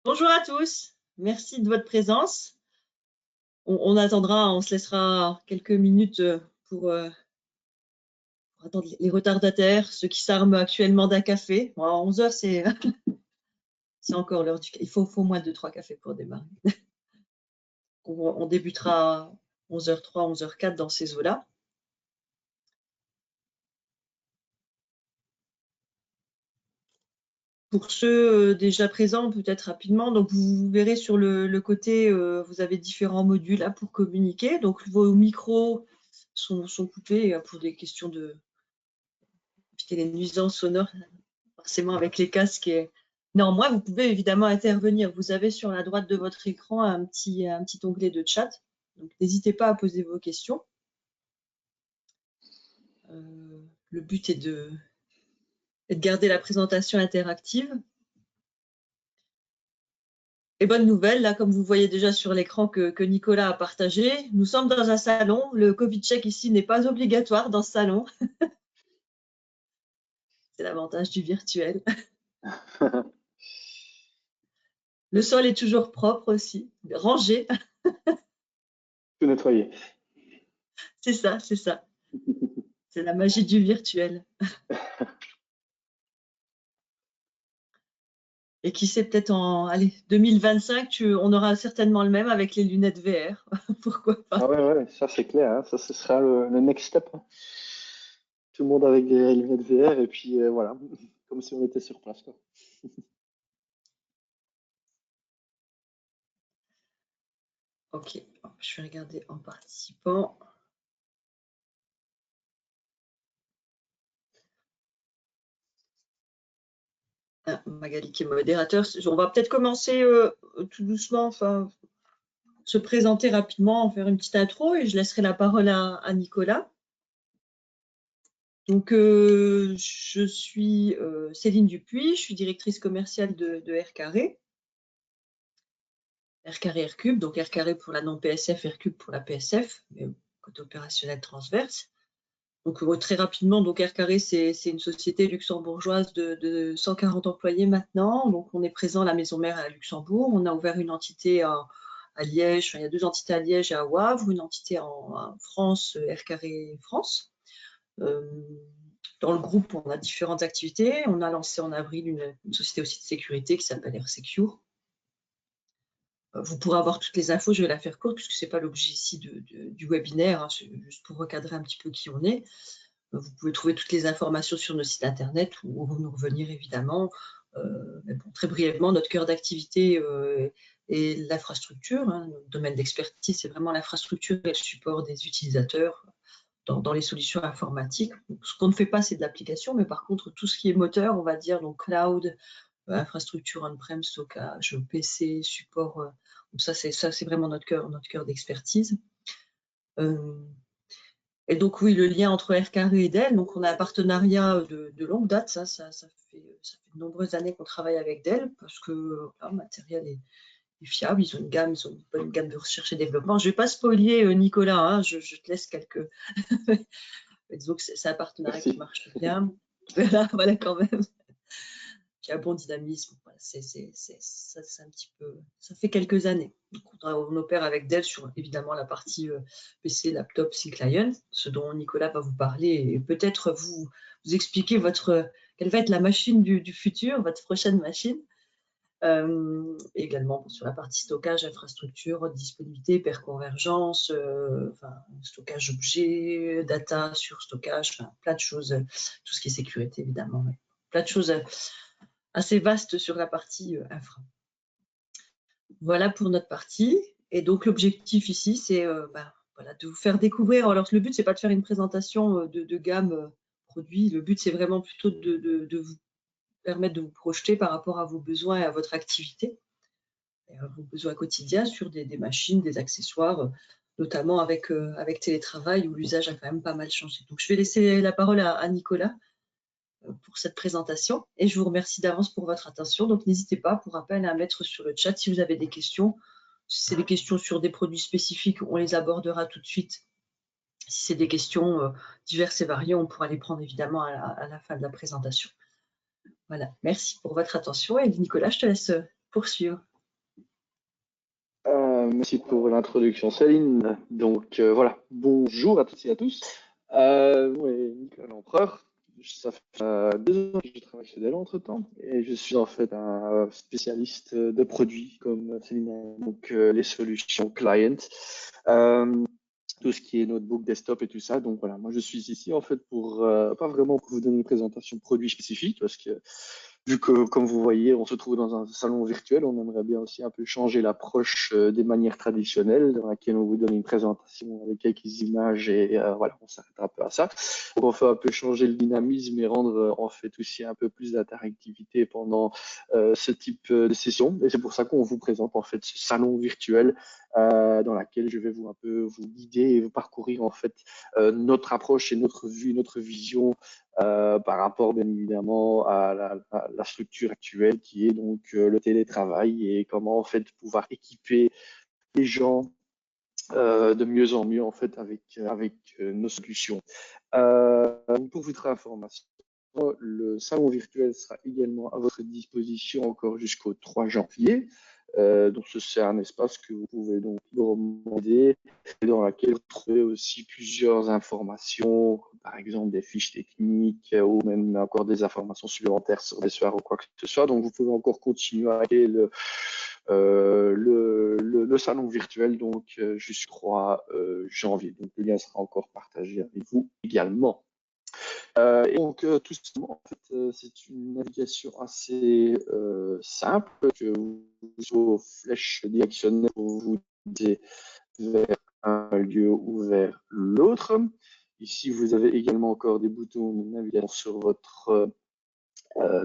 Bonjour à tous, merci de votre présence. On attendra, on se laissera quelques minutes pour attendre les retardataires, ceux qui s'arment actuellement d'un café. Bon, à 11 h, c'est encore l'heure du café. Il faut moins de 3 cafés pour démarrer. On débutera à 11h03, 11h04 dans ces eaux-là. Pour ceux déjà présents, peut-être rapidement, donc vous verrez sur le côté, vous avez différents modules là pour communiquer. Donc vos micros sont coupés pour des questions de éviter les nuisances sonores, forcément avec les casques. Néanmoins, vous pouvez évidemment intervenir. Vous avez sur la droite de votre écran un petit onglet de chat. Donc n'hésitez pas à poser vos questions. Le but est de garder la présentation interactive. Et bonne nouvelle, là, comme vous voyez déjà sur l'écran que Nicolas a partagé, nous sommes dans un salon. Le Covid check ici n'est pas obligatoire dans ce salon. C'est l'avantage du virtuel. Le sol est toujours propre aussi, rangé. Tout nettoyer. C'est ça, c'est ça. C'est la magie du virtuel. Et qui sait, peut-être en 2025, on aura certainement le même avec les lunettes VR. Pourquoi pas? Ah ouais, ça c'est clair, hein. Ça, ce sera le next step, hein. Tout le monde avec des lunettes VR et puis voilà, comme si on était sur place, quoi. Ok, je vais regarder en participant. Ah, Magali qui est modérateur. On va peut-être commencer tout doucement, enfin, se présenter rapidement, faire une petite intro et je laisserai la parole à Nicolas. Donc, je suis Céline Dupuis, je suis directrice commerciale de R-Carré. R-Carré R-Cube, donc R-Carré pour la non-PSF, R-Cube pour la PSF, mais côté opérationnel transverse. Donc, très rapidement, donc R-Carré, c'est une société luxembourgeoise de 140 employés maintenant. Donc, on est présent à la maison mère à Luxembourg. On a ouvert une entité à Liège, enfin, il y a 2 entités à Liège et à Wavre, une entité en France, R-Carré France. Dans le groupe, on a différentes activités. On a lancé en avril une société aussi de sécurité qui s'appelle R-Secure. Vous pourrez avoir toutes les infos, je vais la faire courte puisque ce n'est pas l'objet ici du webinaire, hein, c'est juste pour recadrer un petit peu qui on est. Vous pouvez trouver toutes les informations sur nos sites internet ou nous revenir évidemment. Mais bon, très brièvement, notre cœur d'activité est l'infrastructure. Hein. Notre domaine d'expertise, c'est vraiment l'infrastructure et le support des utilisateurs dans les solutions informatiques. Donc, ce qu'on ne fait pas, c'est de l'application, mais par contre, tout ce qui est moteur, on va dire, donc cloud, infrastructure on-prem, stockage, PC, support. Donc ça, c'est vraiment notre cœur d'expertise. Et donc oui, le lien entre R-Carré et Dell, donc on a un partenariat de longue date, ça fait de nombreuses années qu'on travaille avec Dell parce que le matériel est fiable, ils ont une bonne gamme de recherche et développement. Je ne vais pas spoiler Nicolas, hein, je te laisse quelques. Disons que c'est un partenariat qui marche bien. Voilà quand même. Qui a un bon dynamisme. Voilà, c'est un petit peu. Ça fait quelques années. Donc, on opère avec Dell sur évidemment la partie PC, laptop, C-Client, ce dont Nicolas va vous parler et peut-être vous expliquer quelle va être la machine du futur, votre prochaine machine. Également sur la partie stockage, infrastructure, disponibilité, hyperconvergence, stockage objet, data sur stockage, plein de choses, tout ce qui est sécurité évidemment, ouais. Plein de choses assez vaste sur la partie infra. Voilà pour notre partie. Et donc, l'objectif ici, c'est de vous faire découvrir. Alors, le but, c'est pas de faire une présentation de gamme produit. Le but, c'est vraiment plutôt de vous permettre de vous projeter par rapport à vos besoins et à votre activité, et à vos besoins quotidiens sur des machines, des accessoires, notamment avec télétravail où l'usage a quand même pas mal changé. Donc, je vais laisser la parole à Nicolas pour cette présentation et je vous remercie d'avance pour votre attention. Donc, n'hésitez pas, pour rappel, à mettre sur le chat si vous avez des questions. Si c'est des questions sur des produits spécifiques, on les abordera tout de suite. Si c'est des questions diverses et variées, on pourra les prendre évidemment à la fin de la présentation. Voilà, merci pour votre attention et Nicolas, je te laisse poursuivre. Merci pour l'introduction, Céline. Donc voilà, bonjour à toutes et à tous. Ouais, Nicolas L'Empereur. Ça fait 2 ans que je travaille chez Dell entre-temps et je suis en fait un spécialiste de produits comme Céline, donc les solutions client, euh, tout ce qui est notebook, desktop et tout ça. Donc voilà, moi je suis ici en fait pour pas vraiment pour vous donner une présentation produit spécifique parce que vu que, comme vous voyez, on se trouve dans un salon virtuel, on aimerait bien aussi un peu changer l'approche des manières traditionnelles, dans laquelle on vous donne une présentation avec quelques images et voilà, on s'arrête un peu à ça. Donc, on fait un peu changer le dynamisme et rendre en fait aussi un peu plus d'interactivité pendant ce type de session. Et c'est pour ça qu'on vous présente en fait ce salon virtuel dans laquelle je vais vous un peu vous guider et vous parcourir en fait notre approche et notre vue, notre vision par rapport bien évidemment à la structure actuelle qui est donc le télétravail et comment en fait pouvoir équiper les gens de mieux en mieux en fait avec nos solutions. Pour votre information, le salon virtuel sera également à votre disposition encore jusqu'au 3 janvier. Donc, c'est un espace que vous pouvez donc demander et dans lequel vous trouvez aussi plusieurs informations, par exemple des fiches techniques ou même encore des informations supplémentaires sur des soirs ou quoi que ce soit. Donc, vous pouvez encore continuer à aller le salon virtuel donc jusqu'au janvier. Donc, le lien sera encore partagé avec vous également. Et donc, tout simplement, en fait, c'est une navigation assez simple que vous vos flèches directionnelles pour vous guider vers un lieu ou vers l'autre. Ici, vous avez également encore des boutons de navigation sur votre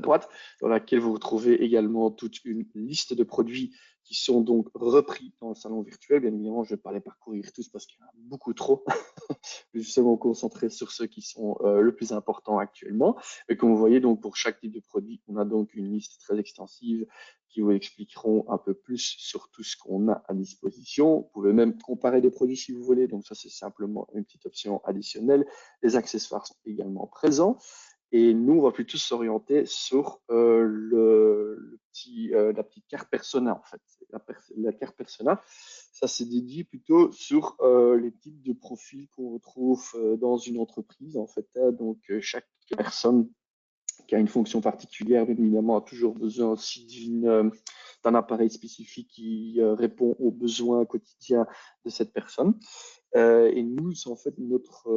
droite, dans laquelle vous retrouvez également toute une liste de produits qui sont donc repris dans le salon virtuel. Bien évidemment, je ne vais pas les parcourir tous parce qu'il y en a beaucoup trop. Je vais justement me concentrer sur ceux qui sont le plus importants actuellement. Et comme vous voyez, donc pour chaque type de produit, on a donc une liste très extensive qui vous expliqueront un peu plus sur tout ce qu'on a à disposition. Vous pouvez même comparer des produits si vous voulez. Donc ça, c'est simplement une petite option additionnelle. Les accessoires sont également présents. Et nous, on va plutôt s'orienter sur la petite carte persona, en fait. La carte persona, ça c'est dédié plutôt sur les types de profils qu'on retrouve dans une entreprise, en fait. Donc, chaque personne qui a une fonction particulière, bien évidemment, a toujours besoin aussi d'un appareil spécifique qui répond aux besoins quotidiens de cette personne. Et nous, c'est en fait notre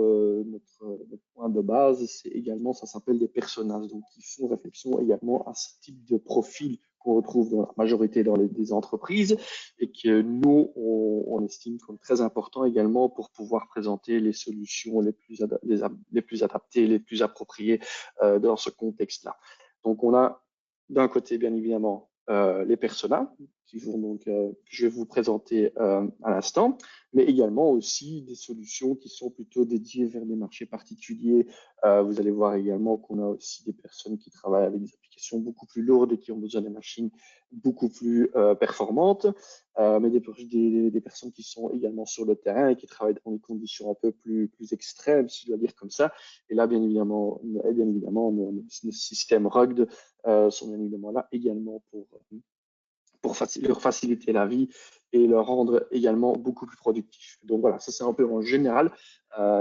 point de base, c'est également, ça s'appelle des personnages, donc ils font réflexion également à ce type de profil qu'on retrouve dans la majorité des entreprises et que nous, on estime comme très important également pour pouvoir présenter les solutions les plus adaptées, les plus appropriées dans ce contexte-là. Donc, on a d'un côté, bien évidemment, les personas, que je vais vous présenter à l'instant, mais également aussi des solutions qui sont plutôt dédiées vers des marchés particuliers. Vous allez voir également qu'on a aussi des personnes qui travaillent avec des applications beaucoup plus lourdes et qui ont besoin de machines beaucoup plus performantes, mais des personnes qui sont également sur le terrain et qui travaillent dans des conditions un peu plus extrêmes, si je dois dire comme ça. Et là, bien évidemment, nos systèmes rugged sont bien évidemment là également pour leur faciliter la vie et leur rendre également beaucoup plus productifs. Donc voilà, ça c'est un peu en général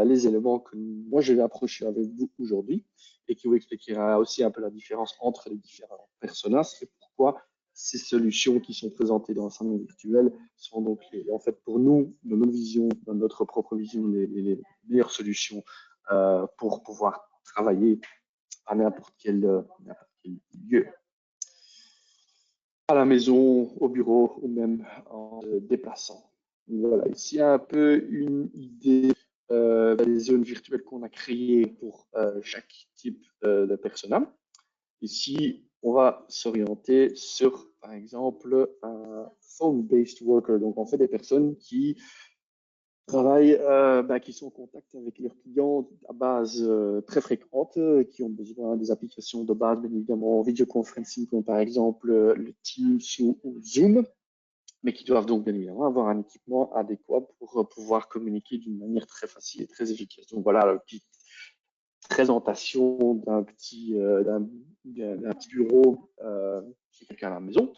les éléments que moi je vais approcher avec vous aujourd'hui et qui vous expliquera aussi un peu la différence entre les différents personas et pourquoi ces solutions qui sont présentées dans le salon virtuel sont donc en fait pour nous, dans notre vision, dans notre propre vision, les meilleures solutions pour pouvoir travailler à n'importe quel lieu, à la maison, au bureau ou même en se déplaçant. Voilà, ici un peu une idée des zones virtuelles qu'on a créées pour chaque type de persona. Ici, on va s'orienter sur, par exemple, un phone-based worker, donc en fait des personnes qui travaillent, qui sont en contact avec leurs clients à base très fréquente, qui ont besoin des applications de base, bien évidemment, en vidéoconferencing, comme par exemple le Teams ou Zoom, mais qui doivent donc bien évidemment avoir un équipement adéquat pour pouvoir communiquer d'une manière très facile et très efficace. Donc voilà la petite présentation d'un petit bureau qui est quelqu'un à la maison.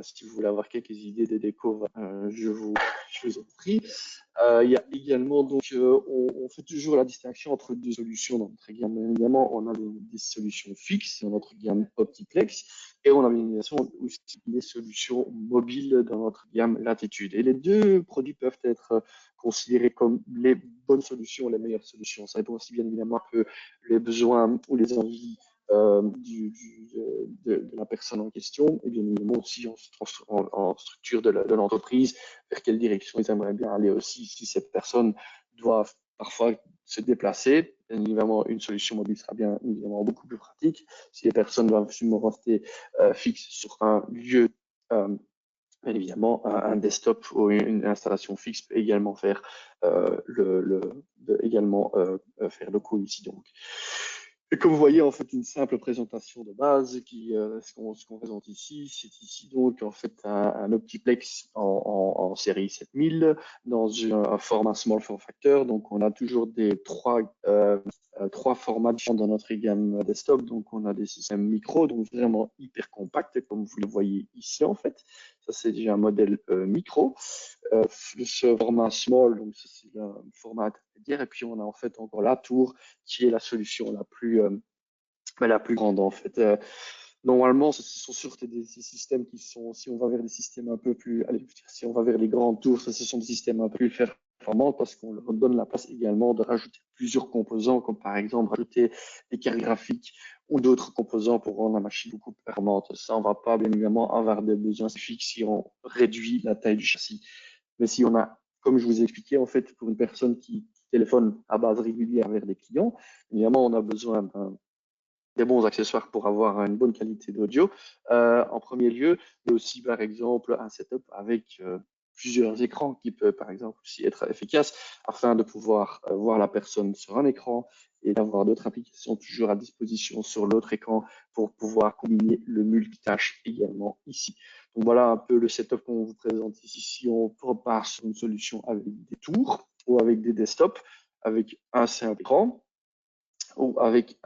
si vous voulez avoir quelques idées des décos, je vous en prie. Il y a également, donc, on fait toujours la distinction entre deux solutions dans notre gamme. Évidemment, on a des solutions fixes dans notre gamme Optiplex et on a bien évidemment aussi des solutions mobiles dans notre gamme Latitude. Et les deux produits peuvent être considérés comme les bonnes solutions, les meilleures solutions. Ça dépend aussi bien évidemment un peu les besoins ou les envies de la personne en question et bien évidemment aussi en structure de l'entreprise, vers quelle direction ils aimeraient bien aller aussi. Si ces personnes doivent parfois se déplacer, bien évidemment, une solution mobile sera bien évidemment beaucoup plus pratique. Si les personnes doivent absolument rester fixes sur un lieu, bien évidemment, un desktop ou une installation fixe peut également faire faire le coup ici. Donc, et comme vous voyez, en fait, une simple présentation de base ce qu'on présente ici, c'est ici donc en fait un Optiplex en série 7000 dans un format small form factor. Donc, on a toujours trois formats différents dans notre gamme desktop. Donc, on a des systèmes micro, donc vraiment hyper compacts, comme vous le voyez ici en fait. Ça, c'est déjà un modèle micro. Ce format small, donc ça c'est le format intermédiaire, et puis on a en fait encore la tour qui est la solution la plus grande en fait. Normalement, ce sont surtout des systèmes qui sont, si on va vers des systèmes un peu plus, allez, si on va vers les grandes tours, ce sont des systèmes un peu plus performants parce qu'on leur donne la place également de rajouter plusieurs composants, comme par exemple rajouter des cartes graphiques ou d'autres composants pour rendre la machine beaucoup plus performante. Ça, on va pas bien évidemment avoir des besoins spécifiques si on réduit la taille du châssis. Mais si on a, comme je vous ai expliqué, en fait, pour une personne qui téléphone à base régulière vers des clients, évidemment, on a besoin des bons accessoires pour avoir une bonne qualité d'audio en premier lieu, mais aussi par exemple un setup avec plusieurs écrans qui peut par exemple aussi être efficace afin de pouvoir voir la personne sur un écran et d'avoir d'autres applications toujours à disposition sur l'autre écran pour pouvoir combiner le multitâche également ici. Donc voilà un peu le setup qu'on vous présente ici. Si on repart sur une solution avec des tours ou avec des desktops, avec un simple écran, ou avec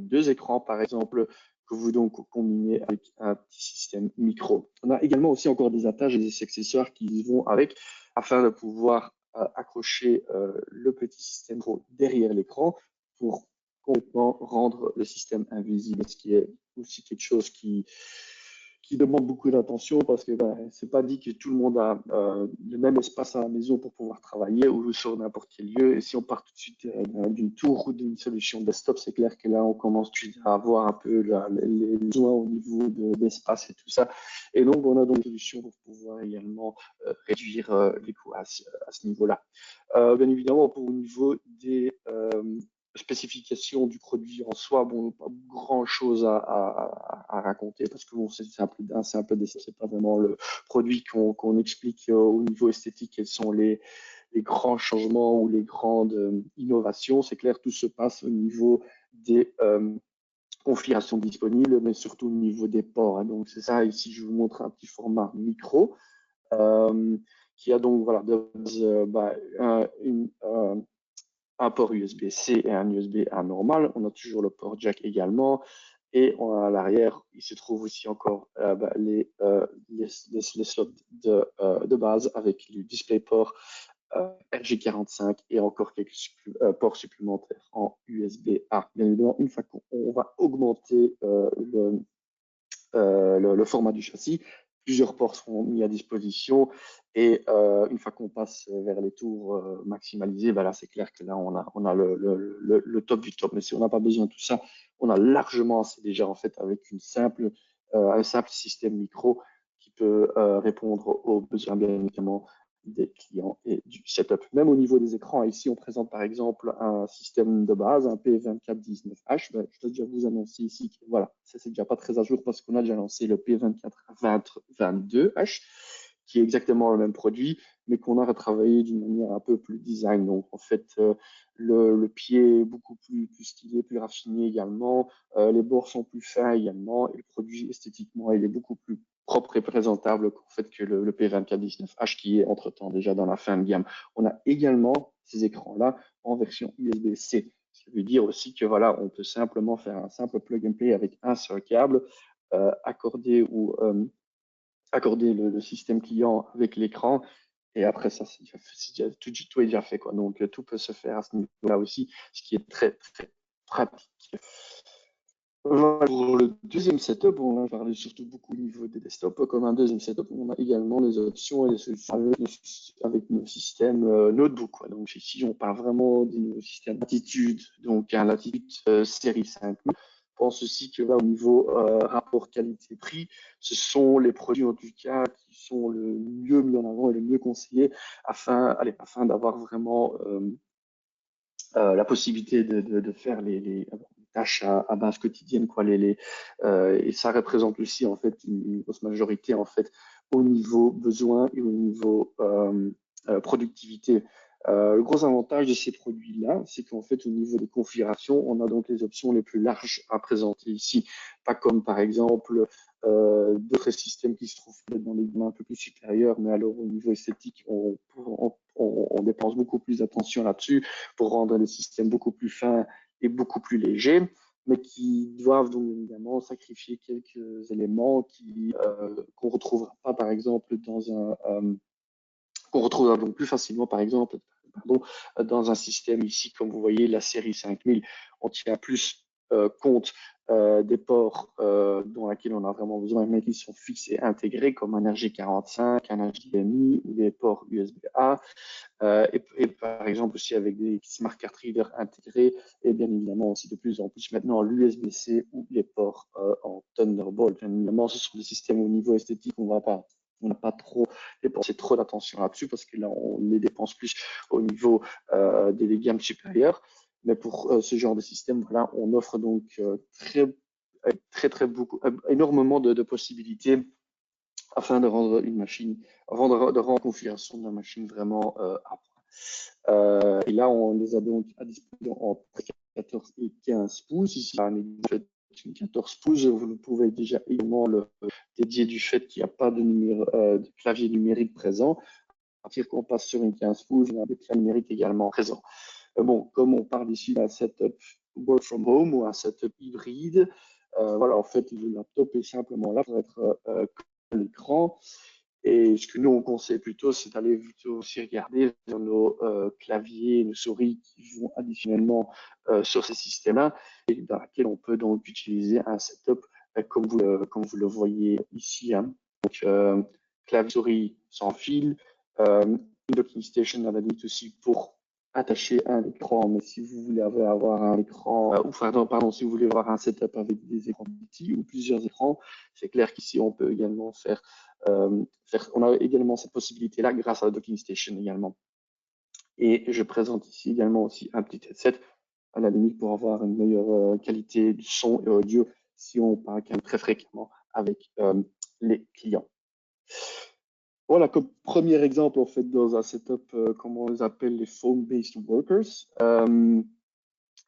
deux écrans, par exemple, que vous donc combinez avec un petit système micro. On a également aussi encore des attaches et des accessoires qui vont avec afin de pouvoir accrocher le petit système micro derrière l'écran pour complètement rendre le système invisible, ce qui est aussi quelque chose qui demande beaucoup d'attention parce que c'est pas dit que tout le monde a le même espace à la maison pour pouvoir travailler ou sur n'importe quel lieu. Et si on part tout de suite d'une tour ou d'une solution desktop, c'est clair que là, on commence tout de suite à avoir un peu les besoins au niveau d'espace et tout ça. Et donc, on a donc une solution pour pouvoir également réduire les coûts à ce niveau-là. Bien évidemment, pour au niveau des spécifications du produit en soi, bon, pas grand chose à raconter parce que bon, c'est un peu c'est pas vraiment le produit qu'on explique au niveau esthétique quels sont les grands changements ou les grandes innovations. C'est clair, tout se passe au niveau des configurations disponibles, mais surtout au niveau des ports. Hein. Donc c'est ça, ici je vous montre un petit format micro qui a donc voilà, un port USB-C et un USB-A normal. On a toujours le port jack également. Et à l'arrière, il se trouve aussi encore les slots de base avec le DisplayPort RJ45 et encore quelques ports supplémentaires en USB-A. Bien évidemment, une fois qu'on va augmenter le format du châssis, plusieurs ports seront mis à disposition et une fois qu'on passe vers les tours maximalisés, là c'est clair que là on a le top du top. Mais si on n'a pas besoin de tout ça, on a largement assez déjà en fait avec un simple système micro qui peut répondre aux besoins bien évidemment des clients et du setup. Même au niveau des écrans, ici on présente par exemple un système de base, un P2419H. Je dois déjà vous annoncer ici que voilà, ça c'est déjà pas très à jour parce qu'on a déjà lancé le P2422H qui est exactement le même produit, mais qu'on a retravaillé d'une manière un peu plus design. Donc en fait, le pied est beaucoup plus stylé, plus raffiné également. Les bords sont plus fins également et le produit esthétiquement il est beaucoup plus propre et présentable qu'en fait que le P2419H qui est entre-temps déjà dans la fin de gamme. On a également ces écrans-là en version USB-C. Ce qui veut dire aussi que voilà, on peut simplement faire un simple plug and play avec un seul câble accorder le système client avec l'écran. Et après ça, tout est déjà fait, quoi. Donc, tout peut se faire à ce niveau-là aussi, ce qui est très, très pratique. Voilà, pour le deuxième setup, on a parlé surtout beaucoup au niveau des desktops. Comme un deuxième setup, on a également des options et des solutions avec nos systèmes notebook, quoi. Donc ici, on parle vraiment des nouveaux systèmes Latitude, donc un Latitude série 5000. Je pense aussi que là, au niveau rapport qualité-prix, ce sont les produits en tout cas qui sont le mieux mis en avant et le mieux conseillés afin d'avoir vraiment la possibilité de faire les tâches à base quotidienne, quoi. Et ça représente aussi en fait une grosse majorité en fait au niveau besoin et au niveau productivité. Le gros avantage de ces produits-là, c'est qu'en fait, au niveau des configurations, on a donc les options les plus larges à présenter ici. Pas comme, par exemple, d'autres systèmes qui se trouvent dans des gammes un peu plus supérieures, mais alors au niveau esthétique, on dépense beaucoup plus d'attention là-dessus pour rendre les systèmes beaucoup plus fins et beaucoup plus légers, mais qui doivent donc évidemment sacrifier quelques éléments qu'on ne retrouvera pas, par exemple, qu'on retrouvera donc plus facilement, par exemple, dans un système ici, comme vous voyez, la série 5000, on tient plus compte des ports dans lesquels on a vraiment besoin, mais qui sont fixes et intégrés, comme un RJ45, un HDMI ou des ports USB-A, et par exemple aussi avec des smart card readers intégrés, et bien évidemment aussi de plus en plus maintenant l'USB-C ou les ports en Thunderbolt. Bien évidemment, ce sont des systèmes au niveau esthétique, on n'a pas trop dépensé trop d'attention là-dessus parce que là, on les dépense plus au niveau des gammes supérieures. Mais pour ce genre de système, voilà, on offre donc énormément de possibilités afin de rendre une machine, avant de rendre la configuration de la machine vraiment à point. Et là, on les a donc à disposition entre 14 et 15 pouces. Ici, un exemple une 14 pouces, vous pouvez déjà également le dédier du fait qu'il n'y a pas de clavier numérique présent. À partir qu'on passe sur une 15 pouces, il y a des claviers numériques également présents. Bon, comme on parle ici d'un setup work from home ou un setup hybride, voilà, en fait, le laptop est simplement là pour être à l'écran. Et ce que nous, on conseille plutôt, c'est d'aller plutôt aussi regarder sur nos claviers, nos souris qui vont additionnellement sur ces systèmes-là et dans lesquels on peut donc utiliser un setup comme vous le voyez ici, hein. Donc, clavier souris sans fil, une docking station à la limite aussi pour attacher un écran, mais si vous voulez avoir un écran, pardon, si vous voulez avoir un setup avec des écrans petits ou plusieurs écrans, c'est clair qu'ici on peut également on a également cette possibilité-là grâce à la docking station également. Et je présente ici également aussi un petit headset à la limite pour avoir une meilleure qualité du son et audio si on parle quand même très fréquemment avec les clients. Voilà, comme premier exemple, en fait, dans un setup, comme on les appelle les phone-based workers.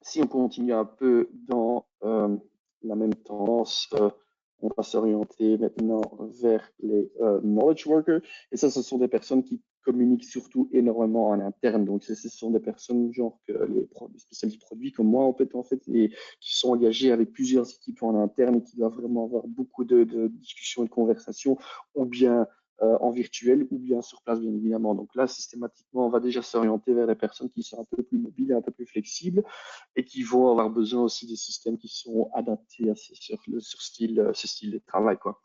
Si on continue un peu dans la même tendance, on va s'orienter maintenant vers les knowledge workers. Et ça, ce sont des personnes qui communiquent surtout énormément en interne. Donc, ce sont des personnes genre que les spécialistes produits comme moi, en fait, et qui sont engagés avec plusieurs équipes en interne et qui doivent vraiment avoir beaucoup de discussions et de conversations, ou bien en virtuel ou bien sur place, bien évidemment. Donc là, systématiquement, on va déjà s'orienter vers des personnes qui sont un peu plus mobiles et un peu plus flexibles et qui vont avoir besoin aussi des systèmes qui sont adaptés à ce style de travail, quoi.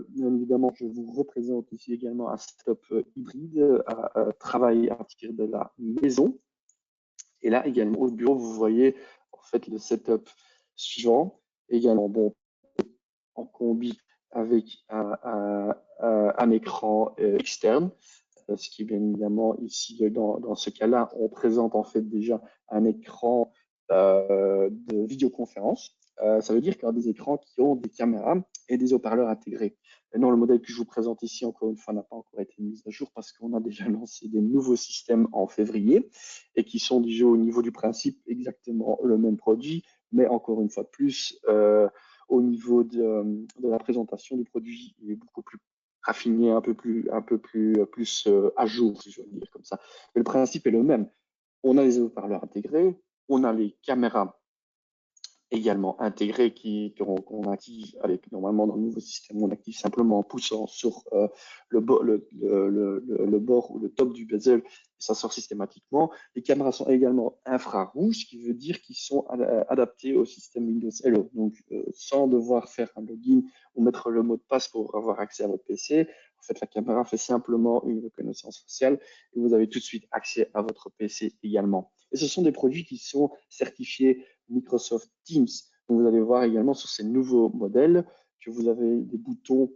Bien évidemment, je vous représente ici également un setup hybride à travailler à partir de la maison. Et là, également, au bureau, vous voyez en fait le setup suivant. Également, bon, en combi avec un écran externe, ce qui est bien évidemment ici, dans ce cas-là, on présente en fait déjà un écran de vidéoconférence. Ça veut dire qu'il y a des écrans qui ont des caméras et des haut-parleurs intégrés. Maintenant, le modèle que je vous présente ici, encore une fois, n'a pas encore été mis à jour parce qu'on a déjà lancé des nouveaux systèmes en février et qui sont déjà au niveau du principe exactement le même produit, mais encore une fois de plus, au niveau de la présentation du produit, il est beaucoup plus raffiné, un peu plus à jour, si je veux dire comme ça. Mais le principe est le même. On a les haut-parleurs intégrés, on a les caméras également intégrés qu'on active avec, normalement, dans le nouveau système, on active simplement en poussant sur le bord ou le top du bezel, et ça sort systématiquement. Les caméras sont également infrarouges, ce qui veut dire qu'ils sont adaptés au système Windows Hello. Donc, sans devoir faire un login ou mettre le mot de passe pour avoir accès à votre PC, en fait, la caméra fait simplement une reconnaissance faciale et vous avez tout de suite accès à votre PC également. Et ce sont des produits qui sont certifiés Microsoft Teams. Donc, vous allez voir également sur ces nouveaux modèles que vous avez des boutons,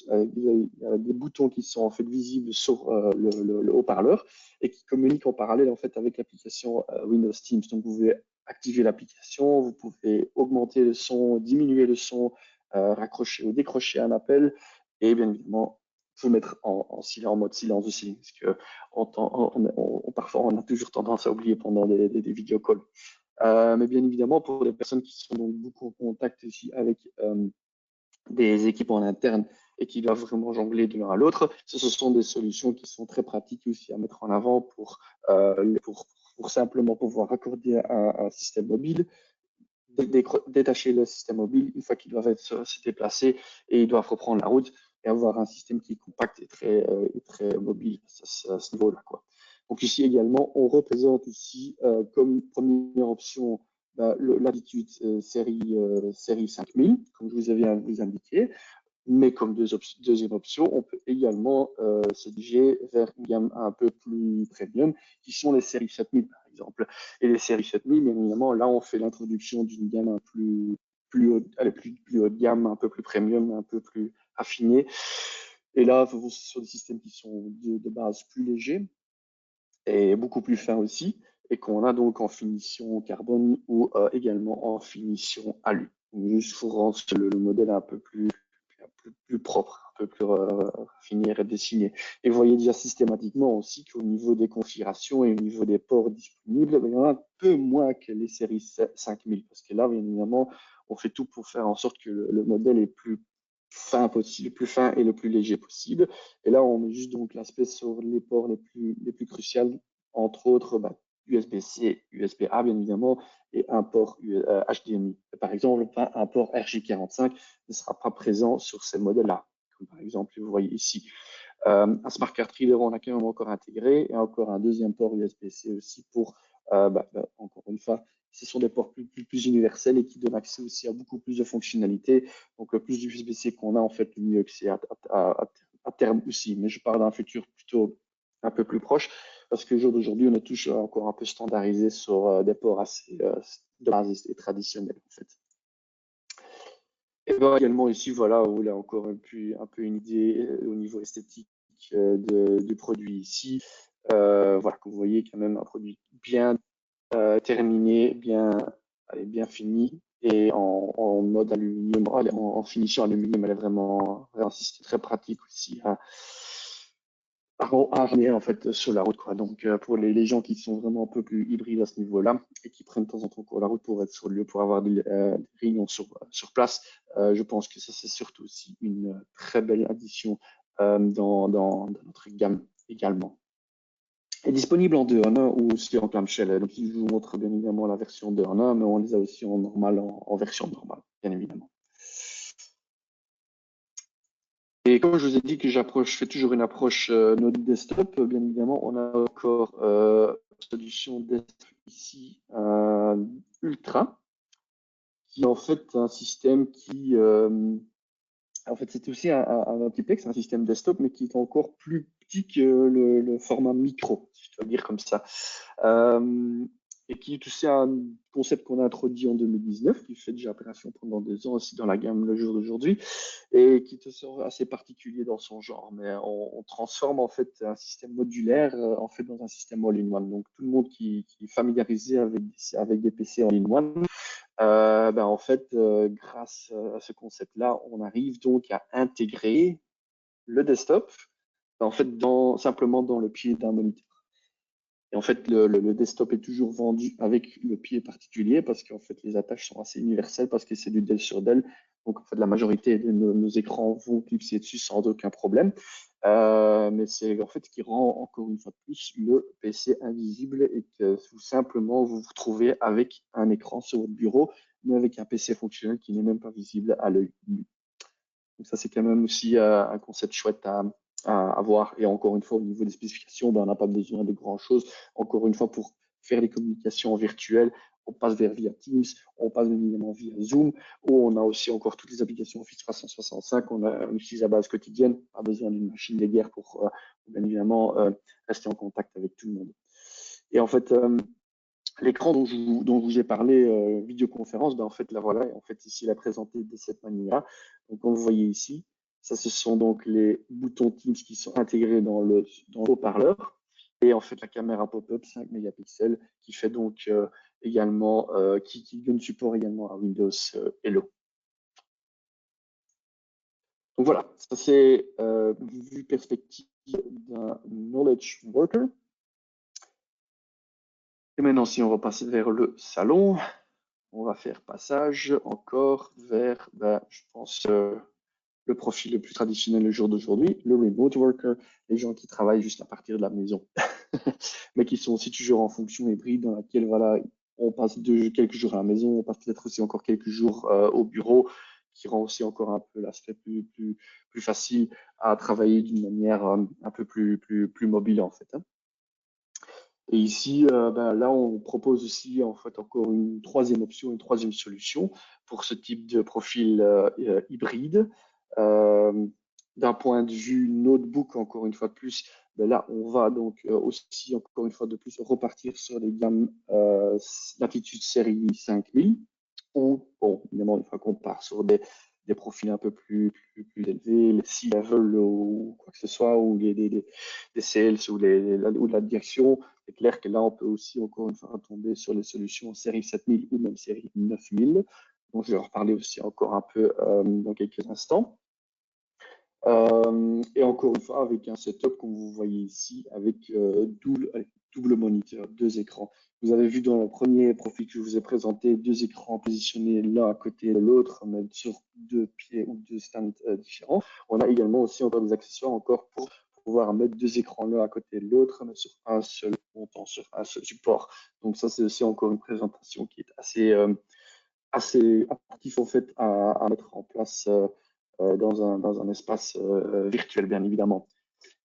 des boutons qui sont en fait visibles sur le haut-parleur et qui communiquent en parallèle en fait avec l'application Windows Teams. Donc, vous pouvez activer l'application, vous pouvez augmenter le son, diminuer le son, raccrocher ou décrocher un appel et bien évidemment vous mettre en mode silence aussi, parce que parfois on a toujours tendance à oublier pendant des vidéo calls. Mais bien évidemment, pour les personnes qui sont donc beaucoup en contact aussi avec des équipes en interne et qui doivent vraiment jongler de l'un à l'autre, ce sont des solutions qui sont très pratiques aussi à mettre en avant pour simplement pouvoir raccorder un système mobile, détacher le système mobile une fois qu'ils doivent se déplacer et ils doivent reprendre la route et avoir un système qui est compact et très mobile à ce niveau-là, quoi. Donc ici également, on représente ici comme première option l'Attitude série 5000, comme je vous avais indiqué. Mais comme deuxième option, on peut également se diriger vers une gamme un peu plus premium, qui sont les séries 7000 par exemple. Et les séries 7000, bien évidemment, là on fait l'introduction d'une gamme plus haut de gamme, un peu plus premium, un peu plus affinée. Et là, ce sont des systèmes qui sont de base plus légers et beaucoup plus fins aussi, et qu'on a donc en finition carbone ou également en finition alu. Donc, juste pour rendre le modèle un peu plus propre, un peu plus raffiné et dessiné. Et vous voyez déjà systématiquement aussi qu'au niveau des configurations et au niveau des ports disponibles, il y en a un peu moins que les séries 5000, parce que là, bien évidemment, on fait tout pour faire en sorte que le modèle est plus fin possible, plus fin et le plus léger possible. Et là, on met juste donc l'aspect sur les ports les plus cruciaux, entre autres USB-C, USB-A bien évidemment, et un port HDMI. Par exemple, un port RJ45 ne sera pas présent sur ces modèles-là, comme par exemple, vous voyez ici. Un Smart Card Reader, on a quand même encore intégré, et encore un deuxième port USB-C aussi pour, encore une fois, ce sont des ports plus universels et qui donnent accès aussi à beaucoup plus de fonctionnalités. Donc, le plus d'USB-C qu'on a, en fait, le mieux que c'est à terme aussi. Mais je parle d'un futur plutôt un peu plus proche, parce que jour d'aujourd'hui, on est tous encore un peu standardisé sur des ports assez de base et traditionnels, en fait. Et bien également ici, voilà, où là encore un peu une idée au niveau esthétique du produit ici. Voilà, que vous voyez quand même un produit bien terminé, bien fini et en mode aluminium, en finition aluminium, elle est vraiment c'est très pratique aussi à ramener en fait sur la route, quoi. Donc pour les gens qui sont vraiment un peu plus hybrides à ce niveau-là et qui prennent de temps en temps pour la route pour être sur le lieu, pour avoir des réunions sur place, je pense que ça c'est surtout aussi une très belle addition dans notre gamme également. Est disponible en 2 en 1 ou aussi en clamshell. Donc, je vous montre bien évidemment la version 2 en 1, mais on les a aussi en normal, en version normale, bien évidemment. Et comme je vous ai dit que je fais toujours une approche notre desktop, bien évidemment, on a encore solution desktop ici Ultra, qui est en fait un système qui en fait, c'est aussi un multiplex, un système desktop, mais qui est encore plus petit que le format micro, si je dois dire comme ça. Et qui est aussi un concept qu'on a introduit en 2019, qui fait déjà appellation pendant 2 ans aussi dans la gamme le jour d'aujourd'hui, et qui est assez particulier dans son genre. Mais on transforme en fait un système modulaire en fait dans un système all-in-one. Donc tout le monde qui est familiarisé avec des PC all-in-one, en fait, grâce à ce concept-là, on arrive donc à intégrer le desktop en fait, simplement dans le pied d'un moniteur. Et en fait, le desktop est toujours vendu avec le pied particulier parce qu'en fait, les attaches sont assez universelles parce que c'est du Dell sur Dell. Donc, en fait, la majorité de nos écrans vont clipser dessus sans aucun problème. mais c'est en fait ce qui rend encore une fois de plus le PC invisible et que tout simplement vous vous retrouvez avec un écran sur votre bureau, mais avec un PC fonctionnel qui n'est même pas visible à l'œil nu. Donc ça, c'est quand même aussi un concept chouette à avoir. Et encore une fois, au niveau des spécifications, ben, on n'a pas besoin de grand-chose. Encore une fois, pour faire des communications virtuelles, on passe vers via Teams, on passe bien évidemment via Zoom, où on a aussi encore toutes les applications Office 365, on utilise à base quotidienne, pas besoin d'une machine de guerre pour bien évidemment rester en contact avec tout le monde. Et en fait, l'écran dont je vous ai parlé, vidéoconférence, ben en fait, là voilà, en fait, ici, il est présenté de cette manière. Donc, comme vous voyez ici, ça, ce sont donc les boutons Teams qui sont intégrés dans le haut-parleur. Et en fait, la caméra pop-up 5 mégapixels qui fait donc également, qui donne support également à Windows Hello. Donc voilà, ça c'est vue perspective d'un knowledge worker. Et maintenant, si on repasse vers le salon, on va faire passage encore vers, je pense, le profil le plus traditionnel le jour d'aujourd'hui, le remote worker, les gens qui travaillent juste à partir de la maison, mais qui sont aussi toujours en fonction hybride dans laquelle, voilà, on passe quelques jours à la maison, on passe peut-être aussi encore quelques jours au bureau, qui rend aussi encore un peu l'aspect plus facile à travailler d'une manière un peu plus mobile, en fait. Hein. Et ici, là, on propose aussi en fait encore une troisième option, une troisième solution pour ce type de profil hybride. Euh, D'un point de vue notebook, encore une fois de plus, là, on va donc aussi, encore une fois de plus, repartir sur les gammes Latitude série 5000, ou, bon, évidemment, une fois qu'on part sur des profils un peu plus élevés, les C-level ou quoi que ce soit, ou des sales ou ou de la direction, c'est clair que là, on peut aussi encore une fois tomber sur les solutions série 7000 ou même série 9000. Donc, je vais en reparler aussi encore un peu dans quelques instants. Et encore une fois, avec un setup, comme vous voyez ici, avec double moniteur, deux écrans. Vous avez vu dans le premier profil que je vous ai présenté, deux écrans positionnés l'un à côté de l'autre, mais sur deux pieds ou deux stands différents. On a également aussi encore des accessoires encore pour pouvoir mettre deux écrans l'un à côté de l'autre, mais sur un seul montant, sur un seul support. Donc ça, c'est aussi encore une présentation qui est assez actif en fait à mettre en place dans un espace virtuel, bien évidemment.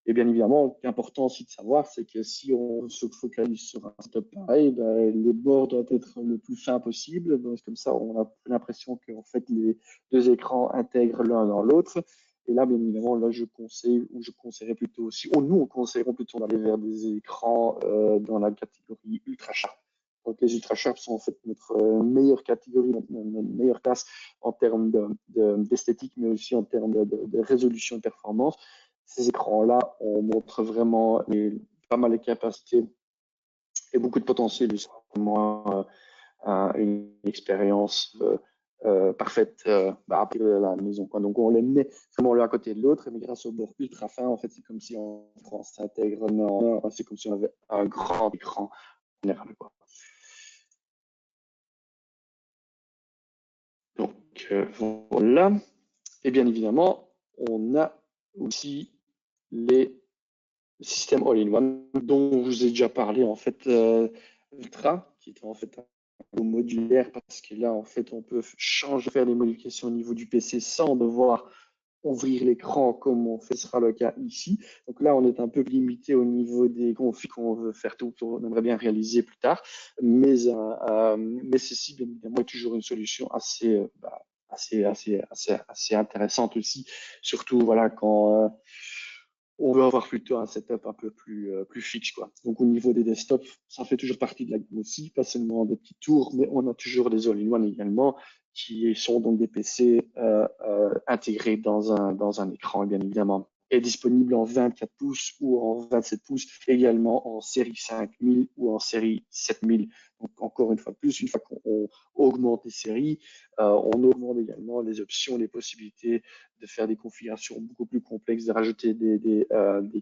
Et bien évidemment, ce qui est important aussi de savoir, c'est que si on se focalise sur un setup pareil, le bord doit être le plus fin possible. Donc, comme ça, on a l'impression que en fait, les deux écrans intègrent l'un dans l'autre. Et là, bien évidemment, là, je conseille, ou je conseillerais plutôt aussi, ou nous, on conseillerait plutôt d'aller vers des écrans dans la catégorie ultra sharp. Donc, les ultra sharp sont en fait notre meilleure catégorie, notre meilleure classe en termes d'esthétique, mais aussi en termes de résolution et performance. Ces écrans-là, on montre vraiment pas mal de capacités et beaucoup de potentiel. C'est vraiment une expérience parfaite après la maison. Quoi. Donc, on les met vraiment l'un à côté de l'autre, mais grâce au bord ultra fin, en fait, c'est comme si en France s'intègre c'est comme si on avait un grand écran général. Quoi. Donc, voilà. Et bien évidemment, on a aussi les système all-in-one dont je vous ai déjà parlé en fait Ultra, qui est en fait un modulaire parce que là en fait on peut changer, faire les modifications au niveau du PC sans devoir ouvrir l'écran comme on fait sera le cas ici. Donc là on est un peu limité au niveau des configs qu'on veut faire tout, on aimerait bien réaliser plus tard, mais ceci bien évidemment est toujours une solution assez intéressante aussi, surtout voilà quand on veut avoir plutôt un setup un peu plus fixe, quoi. Donc, au niveau des desktops, ça fait toujours partie de la gamme aussi, pas seulement des petits tours, mais on a toujours des all-in-one également, qui sont donc des PC intégrés dans un écran, bien évidemment. Et disponible en 24 pouces ou en 27 pouces, également en série 5000 ou en série 7000. Donc, encore une fois de plus, une fois qu'on augmente les séries, on augmente également les options, les possibilités de faire des configurations beaucoup plus complexes, de rajouter des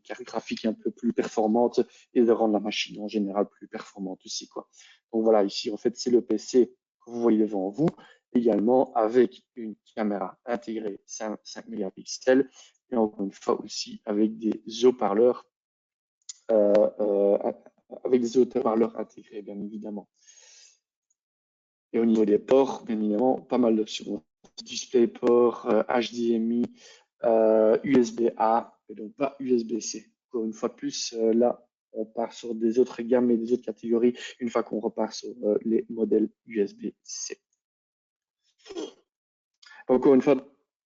cartes graphiques un peu plus performantes et de rendre la machine en général plus performante aussi, quoi. Donc voilà, ici, en fait, c'est le PC que vous voyez devant vous, également avec une caméra intégrée 5 mégapixels et encore une fois aussi avec des haut-parleurs intégrés, bien évidemment. Et au niveau des ports, bien évidemment, pas mal d'options. DisplayPort, HDMI, USB-A, et donc pas USB-C. Encore une fois de plus, là, on part sur des autres gammes et des autres catégories une fois qu'on repart sur les modèles USB-C. Encore une fois,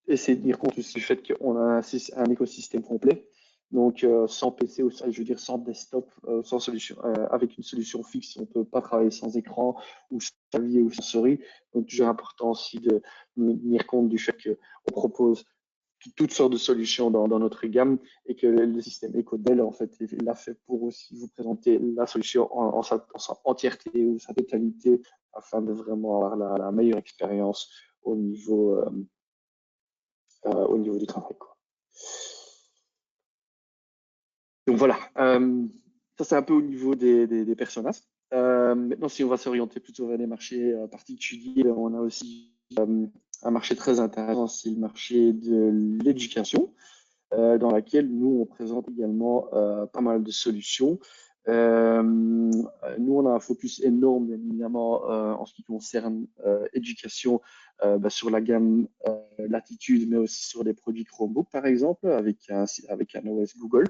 essayer de tenir compte aussi du fait qu'on a un écosystème complet. Donc, sans PC, ou je veux dire sans desktop, sans solution, avec une solution fixe, on ne peut pas travailler sans écran ou sans clavier ou sans souris. Donc, toujours important aussi de tenir compte du fait qu'on propose toutes sortes de solutions dans notre gamme et que le système EcoDel, en fait, est là fait pour aussi vous présenter la solution en sa entièreté ou sa totalité afin de vraiment avoir la meilleure expérience au niveau du travail, quoi. Donc voilà, ça c'est un peu au niveau des personas. Maintenant, si on va s'orienter plutôt vers des marchés particuliers, on a aussi un marché très intéressant, c'est le marché de l'éducation, dans laquelle nous, on présente également pas mal de solutions. Nous, on a un focus énorme, bien évidemment, en ce qui concerne éducation, sur la gamme Latitude, mais aussi sur des produits Chromebook, par exemple, avec un OS Google,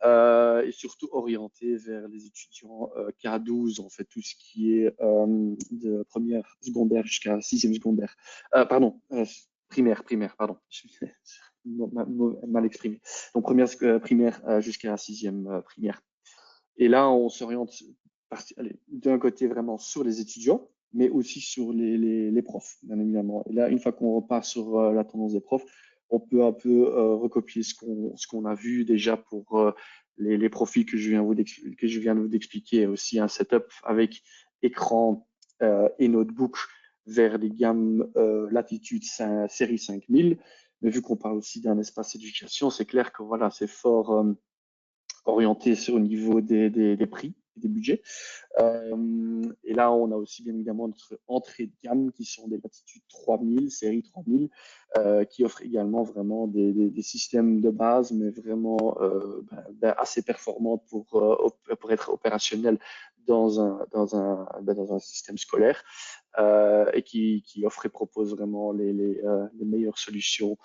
et surtout orienté vers les étudiants K12, en fait, tout ce qui est de première secondaire jusqu'à sixième secondaire. Primaire, pardon. Je suis mal exprimé. Donc, première primaire jusqu'à sixième primaire. Et là, on s'oriente d'un côté vraiment sur les étudiants, mais aussi sur les profs, bien évidemment. Et là, une fois qu'on repart sur la tendance des profs, on peut un peu recopier ce qu'on a vu déjà pour les profils que je viens de vous expliquer. Aussi un setup avec écran et notebook vers les gammes Latitude série 5000. Mais vu qu'on parle aussi d'un espace éducation, c'est clair que voilà, c'est fort orienté sur le niveau des prix, des budgets. Et là, on a aussi bien évidemment notre entrée de gamme qui sont des Latitude 3000, série 3000, qui offrent également vraiment des systèmes de base, mais vraiment assez performants pour être opérationnels dans un système scolaire, et qui offre et propose vraiment les meilleures solutions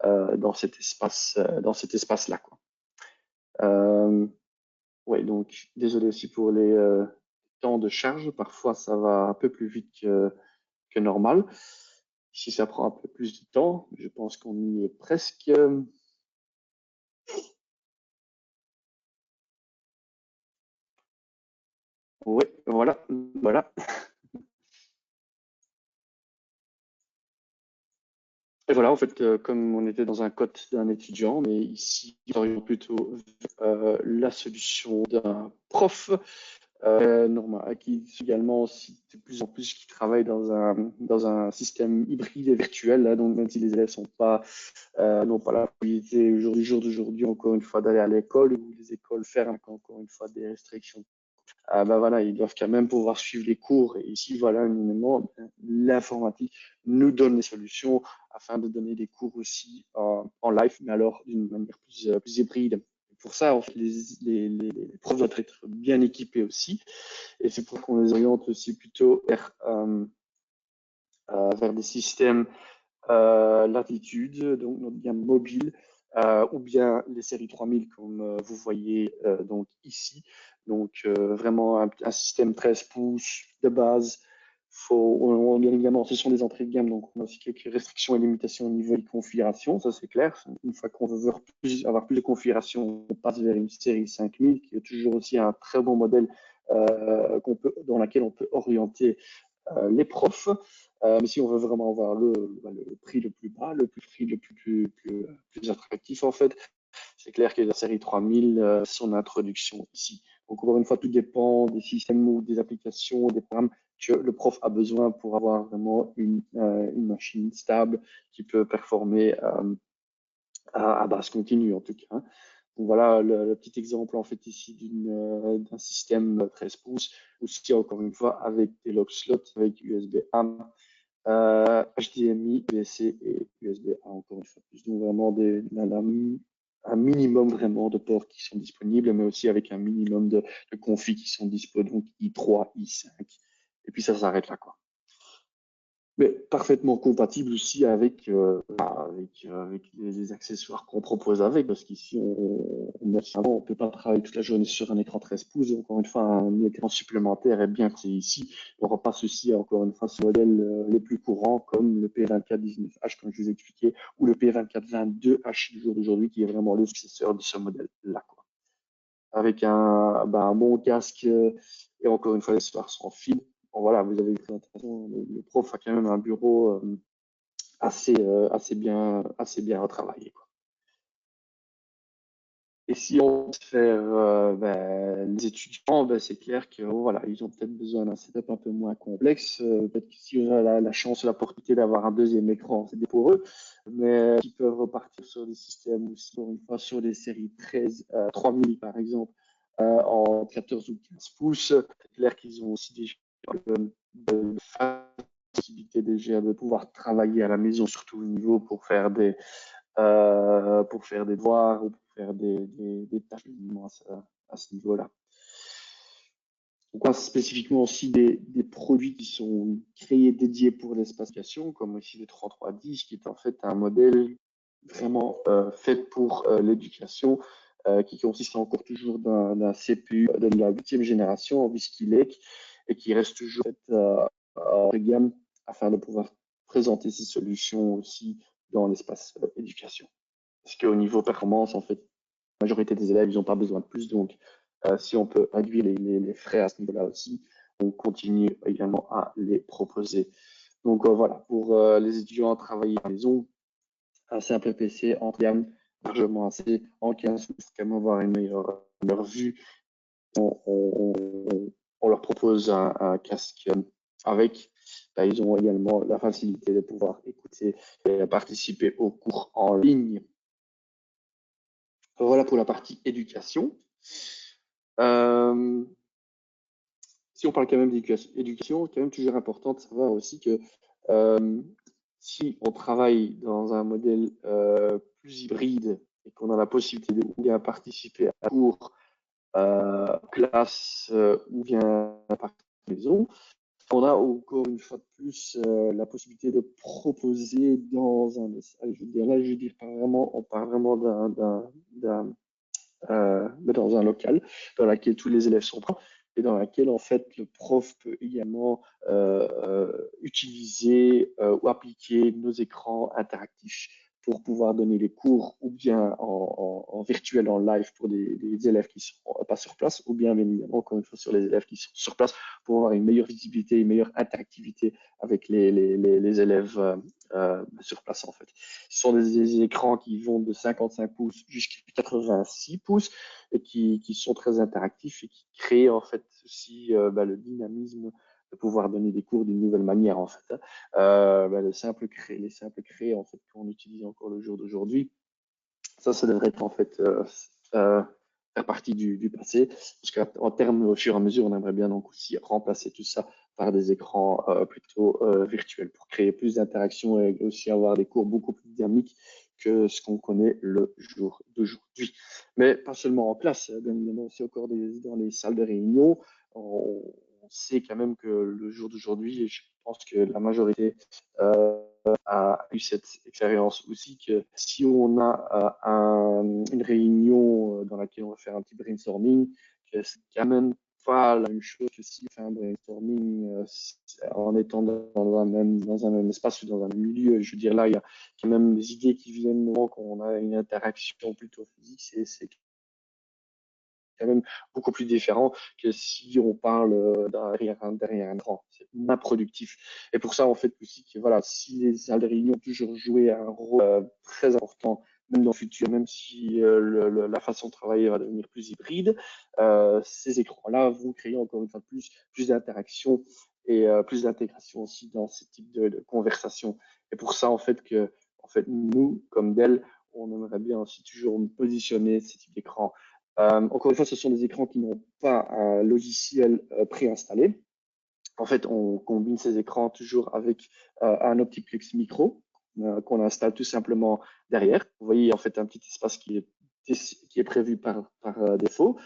dans cet espace-là, quoi. Ouais, donc désolé aussi pour les temps de charge. Parfois, ça va un peu plus vite que normal. Si ça prend un peu plus de temps, je pense qu'on y est presque. Oui, voilà, voilà. Et voilà, en fait, comme on était dans un code d'un étudiant, mais ici, on oriente plutôt la solution d'un prof. Normal, qui également aussi de plus en plus qui travaillent dans un système hybride et virtuel, là, donc même si les élèves n'ont pas la possibilité jour d'aujourd'hui, encore une fois, d'aller à l'école, ou les écoles ferment encore une fois des restrictions. Voilà, ils doivent quand même pouvoir suivre les cours. Et ici, voilà, l'informatique nous donne les solutions afin de donner des cours aussi en live, mais alors d'une manière plus hybride. Pour ça, en fait, les profs doivent être bien équipés aussi. Et c'est pour qu'on les oriente aussi plutôt vers des systèmes Latitude, donc notre gamme mobile, ou bien les séries 3000 comme vous voyez donc ici. Donc vraiment un système 13 pouces de base. Bien évidemment, ce sont des entrées de gamme, donc on a aussi quelques restrictions et limitations au niveau des configurations, ça c'est clair. Une fois qu'on veut avoir plus de configurations, on passe vers une série 5000 qui est toujours aussi un très bon modèle dans laquelle on peut orienter les profs. Mais si on veut vraiment avoir le prix le plus bas, le prix le plus attractif, en fait, c'est clair que la série 3000, son introduction ici. Donc, encore une fois, tout dépend des systèmes ou des applications, des programmes que le prof a besoin pour avoir vraiment une machine stable qui peut performer à base continue, en tout cas. Donc voilà le petit exemple en fait ici d'un système 13 pouces, aussi encore une fois avec des lock slots, avec USB-A, HDMI, USB-C et USB-A encore une fois plus. Donc vraiment un minimum vraiment de ports qui sont disponibles, mais aussi avec un minimum de config qui sont dispo, donc i3, i5, et puis ça s'arrête là, quoi. Mais parfaitement compatible aussi avec les accessoires qu'on propose avec, parce qu'ici, on peut pas travailler toute la journée sur un écran 13 pouces. Encore une fois, un écran supplémentaire est bien que c'est ici. On n'aura pas ceci, encore une fois, sur les modèles les plus courants, comme le P24-19H, comme je vous ai expliqué, ou le P24-22H du jour d'aujourd'hui, qui est vraiment le successeur de ce modèle-là, quoi. Avec un bon casque et encore une fois, les accessoires sans fil. Bon, voilà, vous avez une présentation. Le prof a quand même un bureau assez bien retravaillé, quoi. Et si on fait les étudiants, c'est clair que voilà, ils ont peut-être besoin d'un setup un peu moins complexe. Peut-être que si on a la chance ou l'opportunité d'avoir un deuxième écran, c'est pour eux. Mais ils peuvent repartir sur des systèmes ou sur, une fois, sur des séries 13, 3000 par exemple, en 14 ou 15 pouces. C'est clair qu'ils ont aussi déjà de facilité déjà de pouvoir travailler à la maison, surtout au niveau pour faire des devoirs ou pour faire des tâches à ce niveau-là. Donc, on a spécifiquement aussi des produits qui sont créés dédiés pour l'espaciation, comme ici le 3310, qui est en fait un modèle vraiment fait pour l'éducation, qui consiste encore toujours d'un CPU de la 8e génération en Whiskey Lake et qui reste toujours en gamme afin de pouvoir présenter ces solutions aussi dans l'espace éducation. Parce qu'au niveau performance, en fait, la majorité des élèves, ils n'ont pas besoin de plus. Donc, si on peut réduire les frais à ce niveau-là aussi, on continue également à les proposer. Donc, voilà, pour les étudiants à travailler à la maison, un simple PC en gamme, largement assez, en 15 pour quand même avoir une meilleure vue. On leur propose un casque avec. Ils ont également la facilité de pouvoir écouter et participer aux cours en ligne. Voilà pour la partie éducation. Si on parle quand même d'éducation, quand même toujours important de savoir aussi que si on travaille dans un modèle plus hybride et qu'on a la possibilité de bien participer à cours, classe ou bien par maison, on a encore une fois de plus la possibilité de proposer dans un, je veux dire, là je veux dire on parle vraiment dans un local dans lequel tous les élèves sont présents et dans laquelle en fait le prof peut également utiliser ou appliquer nos écrans interactifs pour pouvoir donner les cours ou bien en virtuel, en live pour des élèves qui ne sont pas sur place ou bien évidemment encore une fois sur les élèves qui sont sur place pour avoir une meilleure visibilité, une meilleure interactivité avec les élèves sur place en fait. Ce sont des écrans qui vont de 55 pouces jusqu'à 86 pouces et qui sont très interactifs et qui créent en fait aussi le dynamisme de pouvoir donner des cours d'une nouvelle manière en fait. Les simples créés en fait qu'on utilise encore le jour d'aujourd'hui, ça devrait être en fait faire partie du passé, parce qu'en termes, au fur et à mesure, on aimerait bien donc aussi remplacer tout ça par des écrans plutôt virtuels pour créer plus d'interactions et aussi avoir des cours beaucoup plus dynamiques que ce qu'on connaît le jour d'aujourd'hui. Mais pas seulement en classe, bien évidemment aussi encore dans les salles de réunion. On sait quand même que le jour d'aujourd'hui, et je pense que la majorité a eu cette expérience aussi que si on a une réunion dans laquelle on va faire un petit brainstorming, que c'est quand même pas la même chose que si on fait un brainstorming en étant dans un même espace ou dans un même milieu. Je veux dire, là, il y a quand même des idées qui viennent quand on a une interaction plutôt physique. C'est quand même beaucoup plus différent que si on parle derrière un écran. C'est moins productif. Et pour ça, en fait, aussi, que, voilà, si les salles de réunion ont toujours joué un rôle très important, même dans le futur, même si la façon de travailler va devenir plus hybride, ces écrans-là vont créer encore une fois plus d'interaction et plus d'intégration aussi dans ce type de conversation. Et pour ça, en fait, nous, comme Dell, on aimerait bien aussi toujours positionner ce type d'écran encore une fois, ce sont des écrans qui n'ont pas un logiciel préinstallé. En fait, on combine ces écrans toujours avec un OptiPlex micro qu'on installe tout simplement derrière. Vous voyez en fait un petit espace qui est qui est prévu par défaut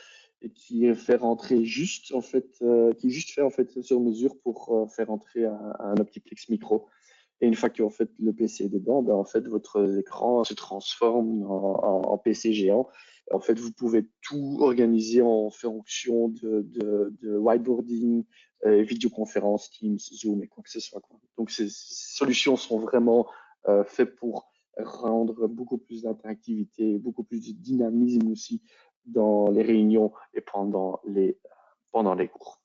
et qui est fait rentrer juste en fait, qui est juste fait en fait sur mesure pour faire entrer un multiplex micro. Et une fois que en fait, le PC est dedans, ben, en fait, votre écran se transforme en PC géant. En fait, vous pouvez tout organiser en fonction de whiteboarding, vidéoconférence, Teams, Zoom et quoi que ce soit, quoi. Donc, ces solutions sont vraiment faites pour rendre beaucoup plus d'interactivité, beaucoup plus de dynamisme aussi dans les réunions et pendant les cours.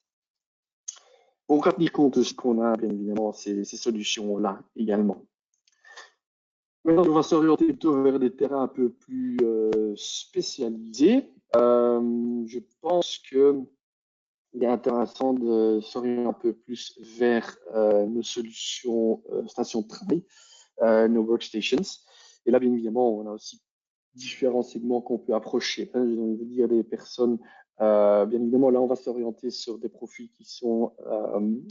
Pour tenir compte de ce qu'on a, bien évidemment, ces solutions-là également. Maintenant, on va s'orienter plutôt vers des terrains un peu plus spécialisés. Je pense qu'il est intéressant de s'orienter un peu plus vers nos solutions stations de travail, nos workstations. Et là, bien évidemment, on a aussi différents segments qu'on peut approcher. Je veux dire des personnes, bien évidemment, là, on va s'orienter sur des profils qui sont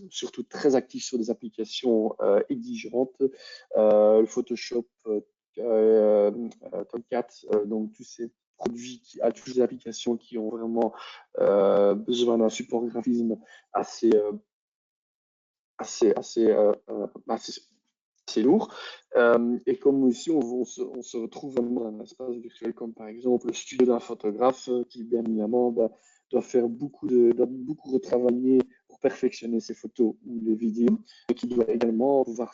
surtout très actifs sur des applications exigeantes, le Photoshop, Tomcat, donc tous ces produits, toutes ces applications qui ont vraiment besoin d'un support graphisme assez, assez, assez, assez c'est lourd. Et comme aussi, on se retrouve dans un espace virtuel comme par exemple le studio d'un photographe qui, bien évidemment, doit beaucoup retravailler pour perfectionner ses photos ou les vidéos et qui doit également pouvoir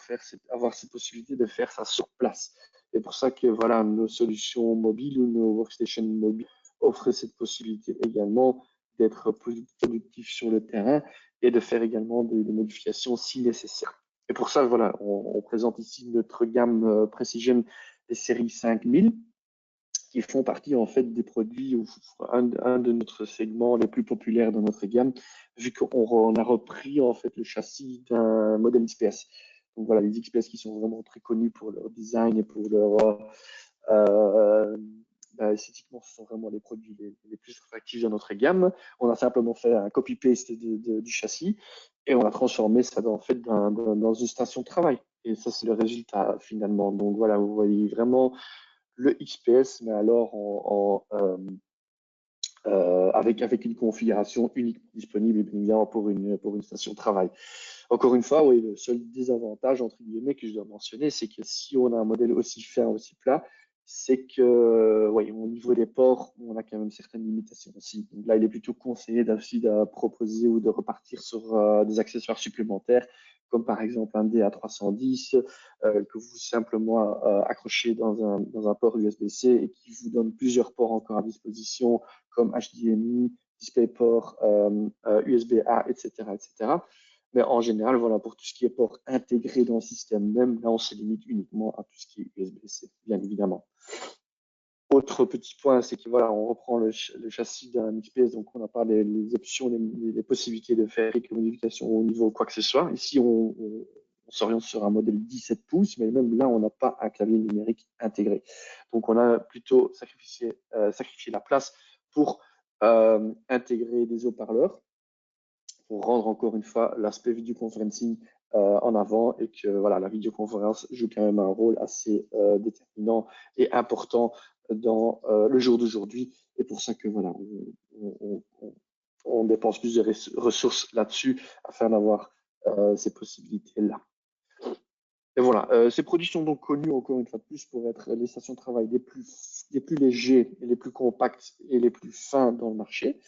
avoir cette possibilité de faire ça sur place. C'est pour ça que voilà, nos solutions mobiles ou nos workstations mobiles offrent cette possibilité également d'être plus productif sur le terrain et de faire également des modifications si nécessaire. Et pour ça, voilà, on présente ici notre gamme Precision des séries 5000 qui font partie en fait des produits ou un de notre segment les plus populaires dans notre gamme, vu qu'on a repris en fait le châssis d'un modèle XPS. Donc voilà, les XPS qui sont vraiment très connus pour leur design et pour leur esthétiquement, ce sont vraiment les produits les plus attractifs de notre gamme. On a simplement fait un copy-paste du châssis et on a transformé ça en fait dans une station de travail. Et ça, c'est le résultat finalement. Donc voilà, vous voyez vraiment le XPS, mais alors avec une configuration unique disponible bien pour une station de travail. Encore une fois, oui, le seul désavantage, entre guillemets, que je dois mentionner, c'est que si on a un modèle aussi fin, aussi plat, c'est que, oui, au niveau des ports, on a quand même certaines limitations aussi. Donc là, il est plutôt conseillé aussi de proposer ou de repartir sur des accessoires supplémentaires, comme par exemple un DA310, que vous simplement accrochez dans un port USB-C et qui vous donne plusieurs ports encore à disposition, comme HDMI, DisplayPort, USB-A, etc., etc. Mais en général, voilà, pour tout ce qui est port intégré dans le système même, là, on se limite uniquement à tout ce qui est USB-C, bien évidemment. Autre petit point, c'est que voilà, on reprend le châssis d'un XPS, donc on n'a pas les options, les possibilités de faire quelques modifications au niveau quoi que ce soit. Ici, on s'oriente sur un modèle 17 pouces, mais même là, on n'a pas un clavier numérique intégré. Donc, on a plutôt sacrifié la place pour intégrer des haut-parleurs, pour rendre encore une fois l'aspect vidéoconferencing en avant et que voilà, la vidéoconférence joue quand même un rôle assez déterminant et important dans le jour d'aujourd'hui. Et pour ça que voilà, on dépense plus de ressources là-dessus afin d'avoir ces possibilités-là. Et voilà, ces produits sont donc connus encore une fois de plus pour être les stations de travail les plus légers, et les plus compacts et les plus fins dans le marché.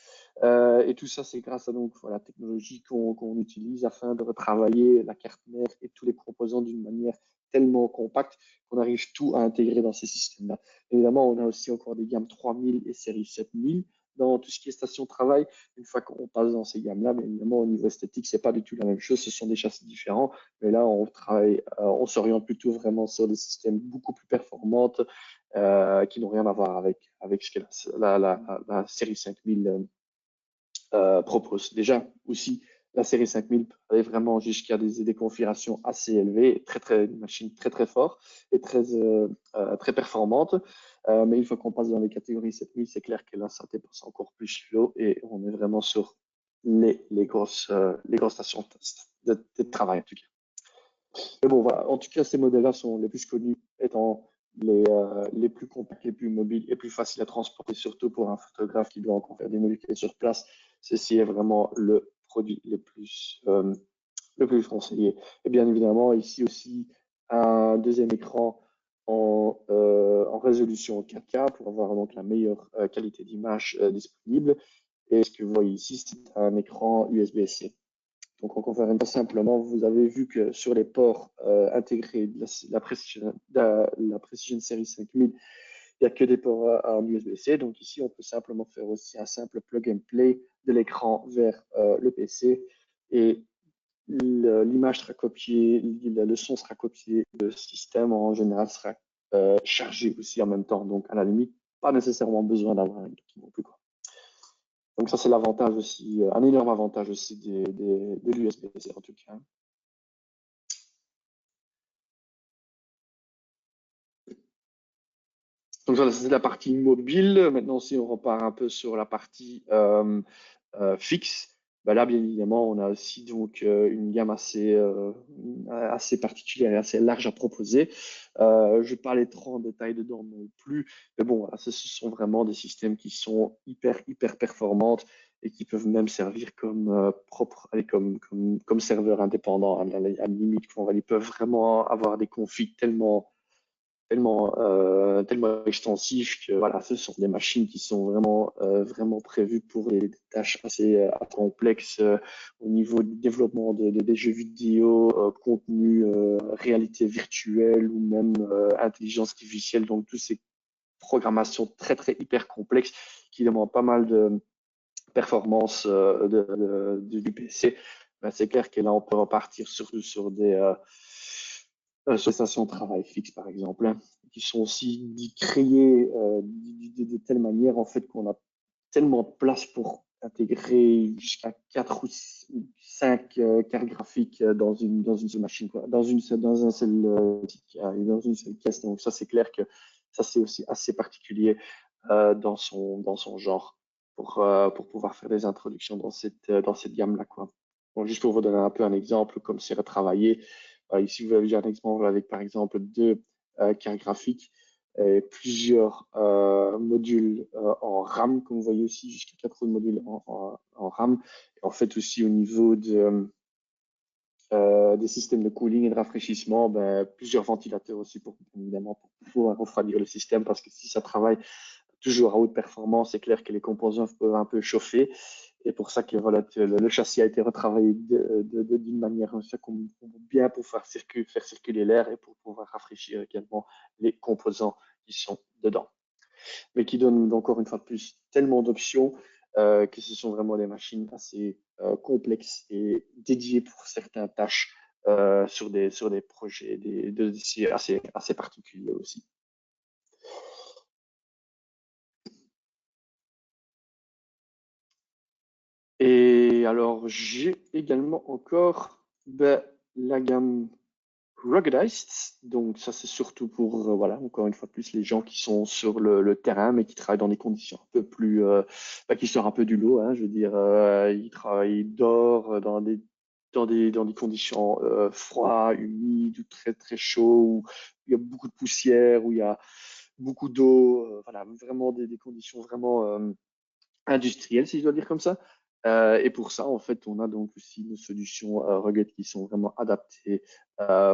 Et tout ça, c'est grâce à donc, la technologie qu'on utilise afin de retravailler la carte mère et tous les composants d'une manière tellement compacte qu'on arrive tout à intégrer dans ces systèmes-là. Évidemment, on a aussi encore des gammes 3000 et série 7000 dans tout ce qui est station de travail. Une fois qu'on passe dans ces gammes-là, mais évidemment, au niveau esthétique, c'est pas du tout la même chose. Ce sont des châssis différents. Mais là, on s'oriente plutôt vraiment sur des systèmes beaucoup plus performantes qui n'ont rien à voir avec ce que la série 5000 propose. Déjà, aussi, la série 5000 peut aller vraiment jusqu'à des configurations assez élevées, une machine très, très forte et très performante. Mais une fois qu'on passe dans les catégories 7000, c'est clair que là, ça dépasse encore plus slow et on est vraiment sur les grosses stations de travail, en tout cas. Mais bon, voilà. En tout cas, ces modèles-là sont les plus connus étant les plus compacts, les plus mobiles et plus faciles à transporter, surtout pour un photographe qui doit encore faire des modifications sur place. Ceci est vraiment le produit le plus conseillé. Et bien évidemment, ici aussi, un deuxième écran en résolution 4K pour avoir donc la meilleure qualité d'image disponible. Et ce que vous voyez ici, c'est un écran USB-C. Donc, encore une fois, simplement, vous avez vu que sur les ports intégrés de la Precision Series 5000, il n'y a que des ports en USB-C. Donc ici, on peut simplement faire aussi un simple plug and play de l'écran vers le PC et l'image sera copiée, le son sera copié, le système en général sera chargé aussi en même temps. Donc, à la limite, pas nécessairement besoin d'avoir un document plus quoi. Donc, ça, c'est l'avantage aussi, un énorme avantage aussi de l'USB-C en tout cas. Donc, ça, c'est la partie mobile. Maintenant, si on repart un peu sur la partie fixe, ben là, bien évidemment, on a aussi donc une gamme assez particulière et assez large à proposer. Je ne vais pas aller trop en détail dedans non plus, mais bon, voilà, ce sont vraiment des systèmes qui sont hyper performantes et qui peuvent même servir comme comme serveur indépendant à la limite. Ils peuvent vraiment avoir des configs tellement extensif que voilà, ce sont des machines qui sont vraiment prévues pour des tâches assez complexes au niveau du développement des jeux vidéo, contenu, réalité virtuelle ou même intelligence artificielle. Donc, toutes ces programmations très hyper complexes qui demandent pas mal de performance du PC. Ben, c'est clair que là, on peut repartir surtout sur sur des stations de travail fixes, par exemple, hein, qui sont aussi créées de telle manière en fait qu'on a tellement de place pour intégrer jusqu'à 4 ou 5 cartes graphiques dans une seule machine, quoi, dans un seul dans une seule caisse. Donc ça, c'est clair que ça, c'est aussi assez particulier dans son genre pour pouvoir faire des introductions dans cette gamme-là, quoi. Bon, juste pour vous donner un peu un exemple, comme c'est retravaillé, ici, vous avez déjà un exemple avec, par exemple, deux cartes graphiques et plusieurs modules en RAM, comme vous voyez aussi, jusqu'à 4 modules en RAM. Et en fait, aussi au niveau des systèmes de cooling et de rafraîchissement, ben, plusieurs ventilateurs aussi, évidemment, pour pouvoir refroidir le système, parce que si ça travaille toujours à haute performance, c'est clair que les composants peuvent un peu chauffer. Et pour ça que voilà, le châssis a été retravaillé d'une manière bien pour faire circuler l'air et pour pouvoir rafraîchir également les composants qui sont dedans. Mais qui donnent encore une fois de plus tellement d'options que ce sont vraiment des machines assez complexes et dédiées pour certaines tâches sur des projets assez particuliers aussi. Et alors, j'ai également encore la gamme Ruggedized. Donc, ça, c'est surtout pour, voilà, encore une fois plus, les gens qui sont sur le terrain, mais qui travaillent dans des conditions un peu plus, qui sortent un peu du lot, hein, je veux dire, ils dorment dans des conditions froides, humides, ou très chauds, où il y a beaucoup de poussière, où il y a beaucoup d'eau, voilà, vraiment des conditions vraiment industrielles, si je dois dire comme ça. Et pour ça, en fait, on a donc aussi nos solutions rugged qui sont vraiment adaptées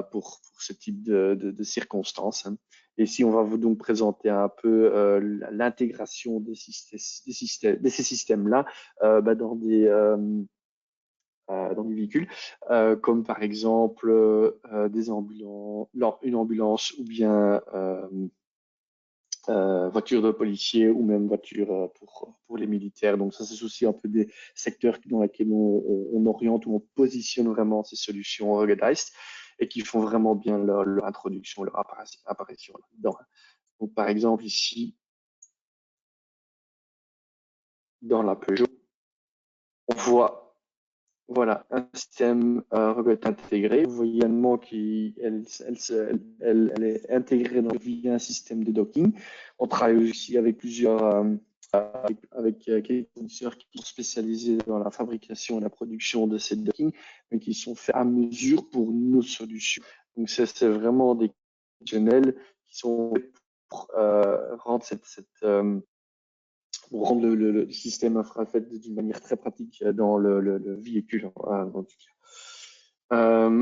pour ce type de circonstances, hein. Et si on va vous donc présenter un peu l'intégration de ces systèmes-là dans des véhicules, comme par exemple une ambulance ou bien voiture de policier ou même voiture pour les militaires. Donc ça, c'est aussi un peu des secteurs dans lesquels on oriente ou on positionne vraiment ces solutions ruggedized et qui font vraiment bien leur introduction, leur apparition là-dedans. Donc par exemple ici, dans la Peugeot, on voit voilà, un système rugged intégré. Vous voyez également qu'elle elle est intégrée via un système de docking. On travaille aussi avec avec quelques fournisseurs qui sont spécialisés dans la fabrication et la production de ces docking, mais qui sont faits à mesure pour nos solutions. Donc, c'est vraiment des professionnels qui sont pour rendre pour rendre le système infra fait d'une manière très pratique dans le véhicule en tout cas.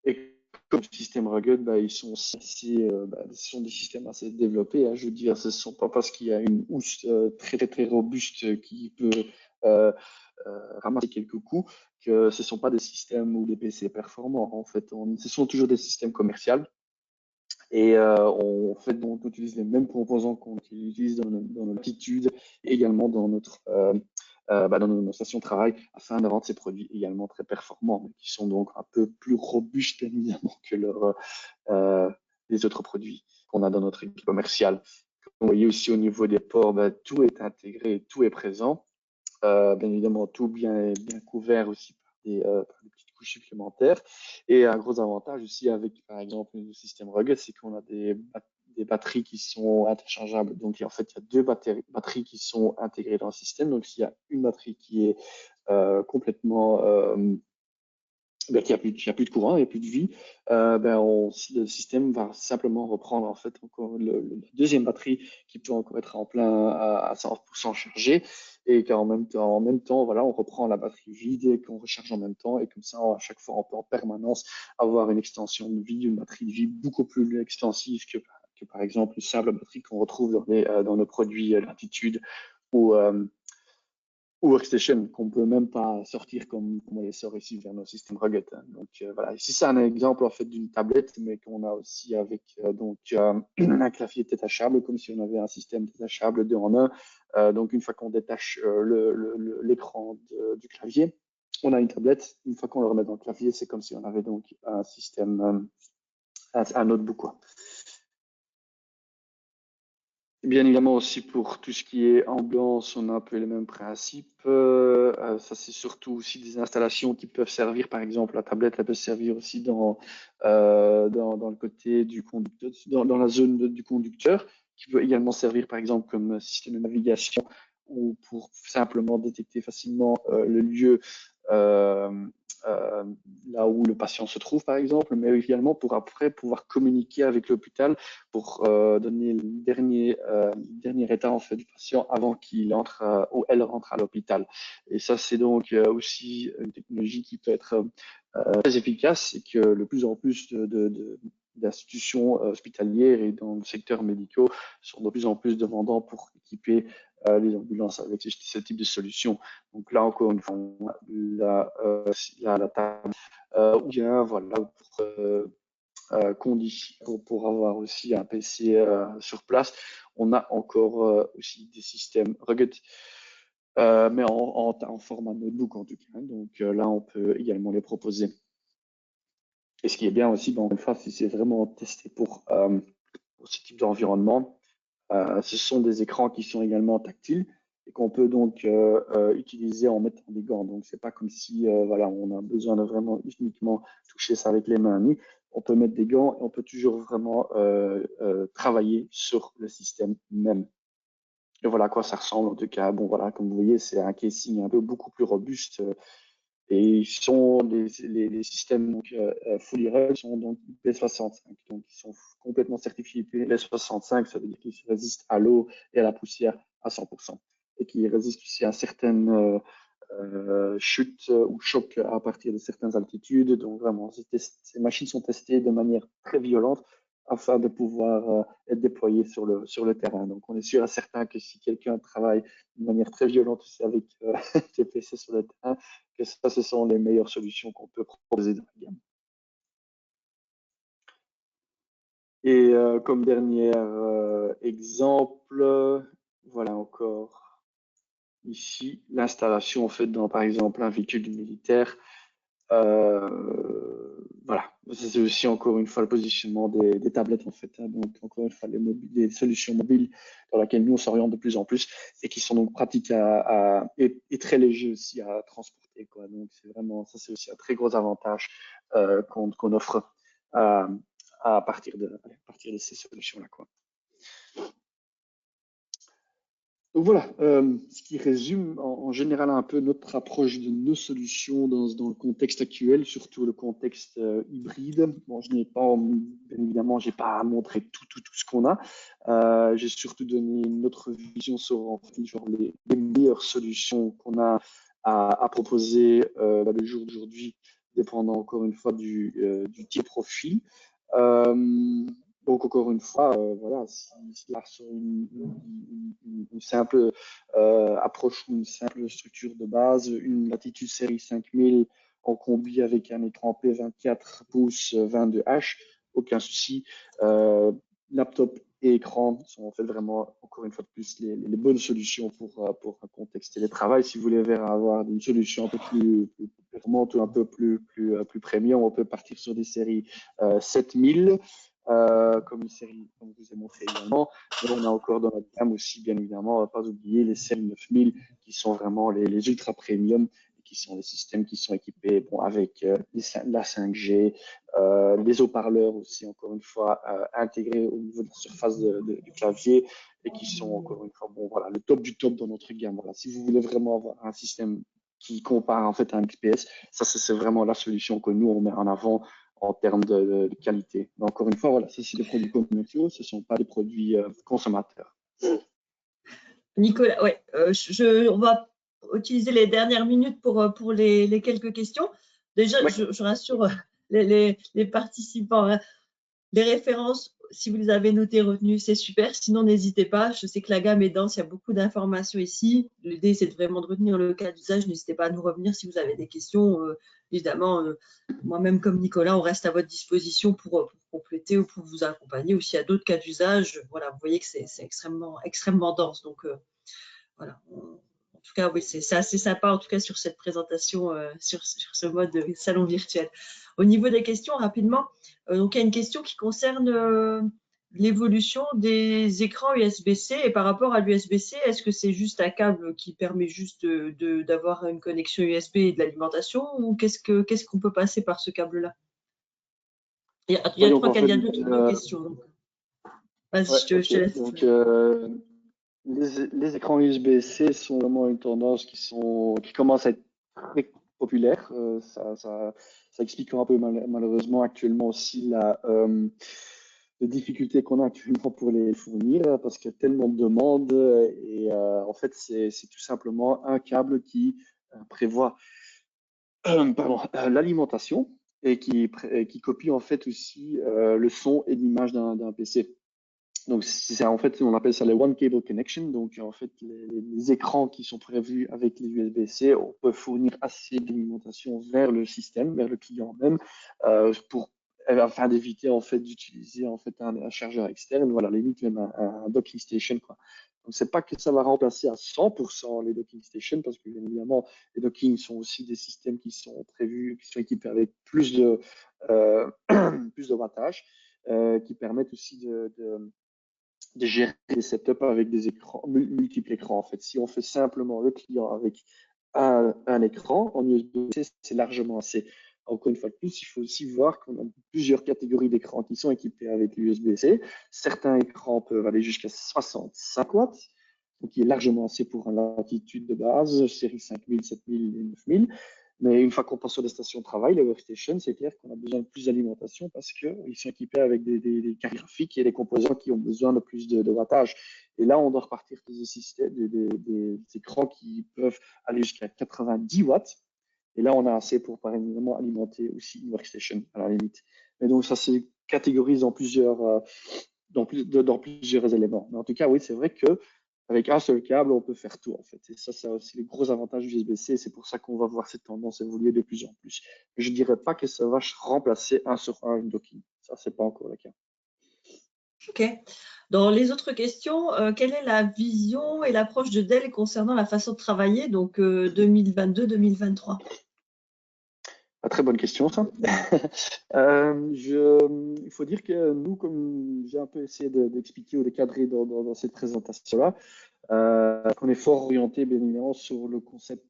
Et comme système rugged, ils sont assez, ce sont des systèmes assez développés. Hein, je veux dire, ce ne sont pas parce qu'il y a une housse très très robuste qui peut ramasser quelques coups que ce ne sont pas des systèmes ou des PC performants. En fait, ce sont toujours des systèmes commerciaux. Et en fait, donc, on utilise les mêmes composants qu'on utilise dans notre attitude, et également dans dans nos stations de travail, afin de rendre ces produits également très performants, mais qui sont donc un peu plus robustes, évidemment, que les autres produits qu'on a dans notre équipe commerciale. Comme vous voyez aussi au niveau des ports, tout est intégré, tout est présent. Bien évidemment, tout bien couvert aussi par des petites couches supplémentaires. Et un gros avantage aussi avec, par exemple, le système rugged, c'est qu'on a des batteries qui sont interchangeables. Donc, en fait, il y a deux batteries qui sont intégrées dans le système. Donc, s'il y a une batterie qui est complètement qu'il n'y a plus de courant, il n'y a plus de vie, le système va simplement reprendre en fait encore la deuxième batterie qui peut encore être en plein à 100% chargée, et qu'en même temps, voilà, on reprend la batterie vide et qu'on recharge en même temps, et comme ça, à chaque fois, on peut en permanence avoir une extension de vie, une batterie de vie beaucoup plus extensive que par exemple une simple batterie qu'on retrouve dans nos produits Latitude ou Workstation, qu'on peut même pas sortir comme on les sort ici vers nos systèmes rugged. Hein. Donc voilà, ici c'est un exemple en fait d'une tablette, mais qu'on a aussi avec un clavier détachable, comme si on avait un système détachable 2 en 1. Donc une fois qu'on détache l'écran du clavier, on a une tablette. Une fois qu'on le remet dans le clavier, c'est comme si on avait donc un système, un notebook, quoi. Bien évidemment aussi pour tout ce qui est ambiance, on a un peu les mêmes principes. Ça c'est surtout aussi des installations qui peuvent servir, par exemple la tablette, elle peut servir aussi dans le côté du conducteur, dans la zone du conducteur, qui peut également servir par exemple comme système de navigation ou pour simplement détecter facilement le lieu euh, euh, là où le patient se trouve par exemple, mais également pour après pouvoir communiquer avec l'hôpital pour donner le dernier état en fait du patient avant qu'il entre ou elle rentre à l'hôpital. Et ça, c'est donc aussi une technologie qui peut être très efficace, et que de plus en plus d'institutions hospitalières et dans le secteur médical sont de plus en plus demandants pour équiper les ambulances avec ce type de solution. Donc là encore une fois, la table ou bien voilà pour avoir aussi un PC sur place. On a encore aussi des systèmes rugged, mais en format notebook en tout cas. Donc là, on peut également les proposer. Et ce qui est bien aussi, une fois, si c'est vraiment testé pour ce type d'environnement, ce sont des écrans qui sont également tactiles et qu'on peut donc utiliser en mettant des gants. Donc, c'est pas comme si voilà, on a besoin de vraiment uniquement toucher ça avec les mains nues. On peut mettre des gants et on peut toujours vraiment travailler sur le système même. Et voilà à quoi ça ressemble. En tout cas, bon, voilà, comme vous voyez, c'est un casing un peu beaucoup plus robuste. Et ils sont les systèmes donc, Fully Rugged sont donc IP65, donc ils sont complètement certifiés IP65, ça veut dire qu'ils résistent à l'eau et à la poussière à 100%, et qui résistent aussi à certaines chutes ou chocs à partir de certaines altitudes. Donc vraiment, ces machines sont testées de manière très violente afin de pouvoir être déployées sur le terrain. Donc on est sûr et certain que si quelqu'un travaille de manière très violente aussi avec des PC sur le terrain, que ça, ce sont les meilleures solutions qu'on peut proposer dans la gamme. Et comme dernier exemple, voilà encore ici l'installation en fait dans par exemple un véhicule militaire. Voilà, c'est aussi encore une fois le positionnement des tablettes en fait. Hein. Donc encore une fois les solutions mobiles dans lesquelles nous on s'oriente de plus en plus, et qui sont donc pratiques et très légers aussi à transporter, quoi. Donc c'est vraiment ça, c'est aussi un très gros avantage qu'on offre à, à partir de ces solutions là, quoi. Donc voilà, ce qui résume en général un peu notre approche de nos solutions dans le contexte actuel, surtout le contexte hybride. Bon, je n'ai pas, bien évidemment, j'ai pas montré tout ce qu'on a. J'ai surtout donné notre vision sur en fait, genre les meilleures solutions qu'on a à proposer le jour d'aujourd'hui, dépendant encore une fois du type de profil. Euh, donc, encore une fois, voilà, si là, sur une simple approche ou une simple structure de base, une Latitude série 5000 en combi avec un écran P24 pouces 22H, aucun souci. Laptop et écran sont en fait vraiment, encore une fois de plus, les bonnes solutions pour un contexte télétravail. Si vous voulez avoir une solution un peu plus performante ou un peu plus premium, on peut partir sur des séries 7000 comme une série, comme je vous ai montré également. Et on a encore dans notre gamme aussi, bien évidemment, on ne va pas oublier les séries 9000 qui sont vraiment les ultra premium et qui sont les systèmes qui sont équipés bon, avec la 5G, les haut-parleurs aussi, encore une fois, intégrés au niveau de la surface du clavier et qui sont, encore une fois, bon, voilà, le top du top dans notre gamme. Voilà. Si vous voulez vraiment avoir un système qui compare en fait à un XPS, ça, c'est vraiment la solution que nous, on met en avant en termes de qualité. Mais encore une fois, voilà, ça c'est des produits commerciaux, ce ne sont pas des produits consommateurs. Nicolas, ouais, on va utiliser les dernières minutes pour les quelques questions. Déjà, Ouais. je rassure les participants, hein. Les références, si vous les avez notées, retenues, c'est super. Sinon, n'hésitez pas. Je sais que la gamme est dense, il y a beaucoup d'informations ici. L'idée, c'est vraiment de retenir le cas d'usage. N'hésitez pas à nous revenir si vous avez des questions. Évidemment, moi-même comme Nicolas, on reste à votre disposition pour compléter ou pour vous accompagner. Ou s'il y a d'autres cas d'usage, voilà, vous voyez que c'est extrêmement dense. Donc, voilà. En tout cas, oui, c'est assez sympa, en tout cas, sur cette présentation, sur ce mode de salon virtuel. Au niveau des questions, rapidement, donc il y a une question qui concerne l'évolution des écrans USB-C et par rapport à l'USB-C, est-ce que c'est juste un câble qui permet juste d'avoir une connexion USB et de l'alimentation ou qu'est-ce qu'on peut passer par ce câble-là? Il y a Donc, en fait, deux questions. Vas-y, ouais, je te ok. laisse. Donc, les écrans USB-C sont vraiment une tendance qui commence à être très populaire. Ça explique un peu malheureusement actuellement aussi les difficultés qu'on a actuellement pour les fournir parce qu'il y a tellement de demandes et en fait c'est tout simplement un câble qui prévoit pardon, l'alimentation et qui copie en fait aussi le son et l'image d'un PC. Donc, c'est en fait, on appelle ça les One Cable Connection. Donc, en fait, les écrans qui sont prévus avec les USB-C, on peut fournir assez d'alimentation vers le système, vers le client même, afin d'éviter en fait d'utiliser en fait un chargeur externe. Voilà, limite même un docking station, quoi. Donc, c'est pas que ça va remplacer à 100% les docking stations, parce que bien évidemment, les dockings sont aussi des systèmes qui sont prévus, qui sont équipés avec plus de wattage, qui permettent aussi de gérer des setups avec des écrans, multiples écrans. En fait, si on fait simplement le client avec un écran en USB-C, c'est largement assez. Encore une fois de plus, il faut aussi voir qu'on a plusieurs catégories d'écrans qui sont équipés avec l'USB-C. Certains écrans peuvent aller jusqu'à 65 watts, donc qui est largement assez pour une latitude de base, série 5000, 7000 et 9000. Mais une fois qu'on passe sur les stations de travail, les workstations, c'est clair qu'on a besoin de plus d'alimentation parce qu'ils sont équipés avec des cartes graphiques et des composants qui ont besoin de plus de wattage. Et là, on doit repartir des systèmes, des écrans qui peuvent aller jusqu'à 90 watts. Et là, on a assez pour, par exemple, alimenter aussi une workstation à la limite. Mais donc, ça se catégorise dans plusieurs éléments. Mais en tout cas, oui, c'est vrai que avec un seul câble, on peut faire tout en fait. Et ça, c'est aussi les gros avantages du USB-C. C'est pour ça qu'on va voir cette tendance évoluer de plus en plus. Mais je ne dirais pas que ça va remplacer un sur un une docking. Ça, c'est pas encore le cas. OK. Dans les autres questions, quelle est la vision et l'approche de Dell concernant la façon de travailler, donc 2022-2023? Très bonne question, ça. Il faut dire que nous, comme j'ai un peu essayé d'expliquer ou de cadrer dans cette présentation-là, qu'on est fort orienté, bien évidemment, sur le concept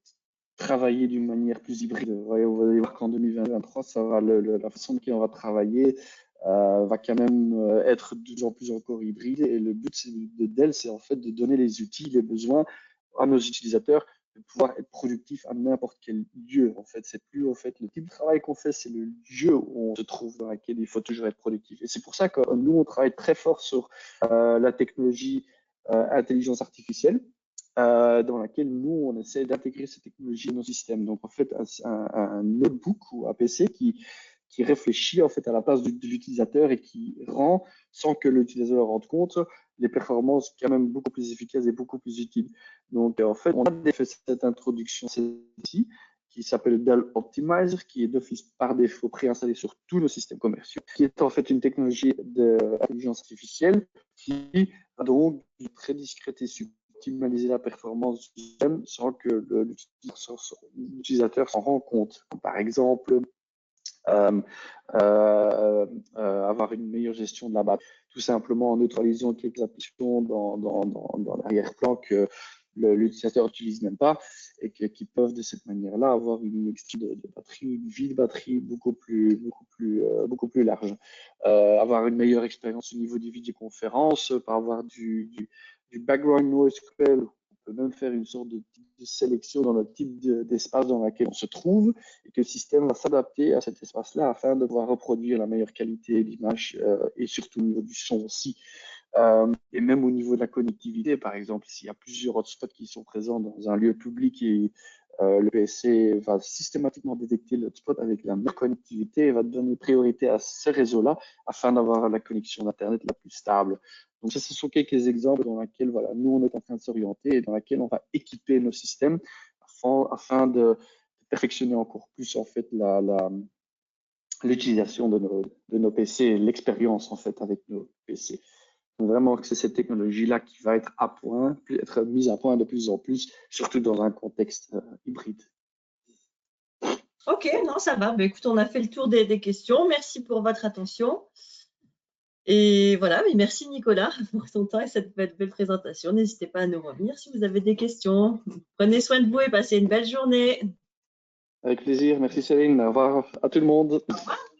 travailler d'une manière plus hybride. Vous allez voir qu'en 2023, ça va la façon dont on va travailler va quand même être de plus en plus encore hybride. Et le but de Dell, c'est en fait de donner les outils, les besoins à nos utilisateurs de pouvoir être productifs à n'importe quel lieu. En fait, c'est plus en fait le type de travail qu'on fait, c'est le lieu où on se trouve dans lequel il faut toujours être productif. Et c'est pour ça que nous, on travaille très fort sur la technologie intelligence artificielle. Dans laquelle nous, on essaie d'intégrer ces technologies dans nos systèmes. Donc, en fait, un notebook ou un PC qui réfléchit en fait à la place de l'utilisateur et qui rend, sans que l'utilisateur en rende compte, les performances quand même beaucoup plus efficaces et beaucoup plus utiles. Donc, en fait, on a fait cette introduction ici qui s'appelle Dell Optimizer, qui est d'office par défaut préinstallé sur tous nos systèmes commerciaux, qui est en fait une technologie d'intelligence artificielle qui a donc très discrète et optimiser la performance du système sans que l'utilisateur s'en rende compte. Par exemple, avoir une meilleure gestion de la batterie, tout simplement en neutralisant quelques applications dans l'arrière-plan que l'utilisateur n'utilise même pas et qui peuvent de cette manière-là avoir une batterie, une vie de batterie beaucoup plus large. Avoir une meilleure expérience au niveau des vidéoconférences, par avoir du background noise control. On peut même faire une sorte de sélection dans le type d'espace dans lequel on se trouve et que le système va s'adapter à cet espace-là afin de pouvoir reproduire la meilleure qualité d'image et surtout au niveau du son aussi. Et même au niveau de la connectivité, par exemple, s'il y a plusieurs hotspots qui sont présents dans un lieu public et le PC va systématiquement détecter le hotspot avec la meilleure connectivité et va donner priorité à ces réseaux-là afin d'avoir la connexion d'Internet la plus stable. Donc ça, ce sont quelques exemples dans lesquels voilà, nous, on est en train de s'orienter et dans lesquels on va équiper nos systèmes afin de perfectionner encore plus en fait l'utilisation de nos PC et l'expérience en fait avec nos PC. Donc vraiment que c'est cette technologie-là qui va être être mise à point de plus en plus, surtout dans un contexte hybride. Ok, non, ça va. Bah, écoute, on a fait le tour des questions. Merci pour votre attention. Et voilà, mais merci Nicolas pour ton temps et cette belle présentation. N'hésitez pas à nous revenir si vous avez des questions. Prenez soin de vous et passez une belle journée. Avec plaisir. Merci Céline. Au revoir à tout le monde. Au revoir.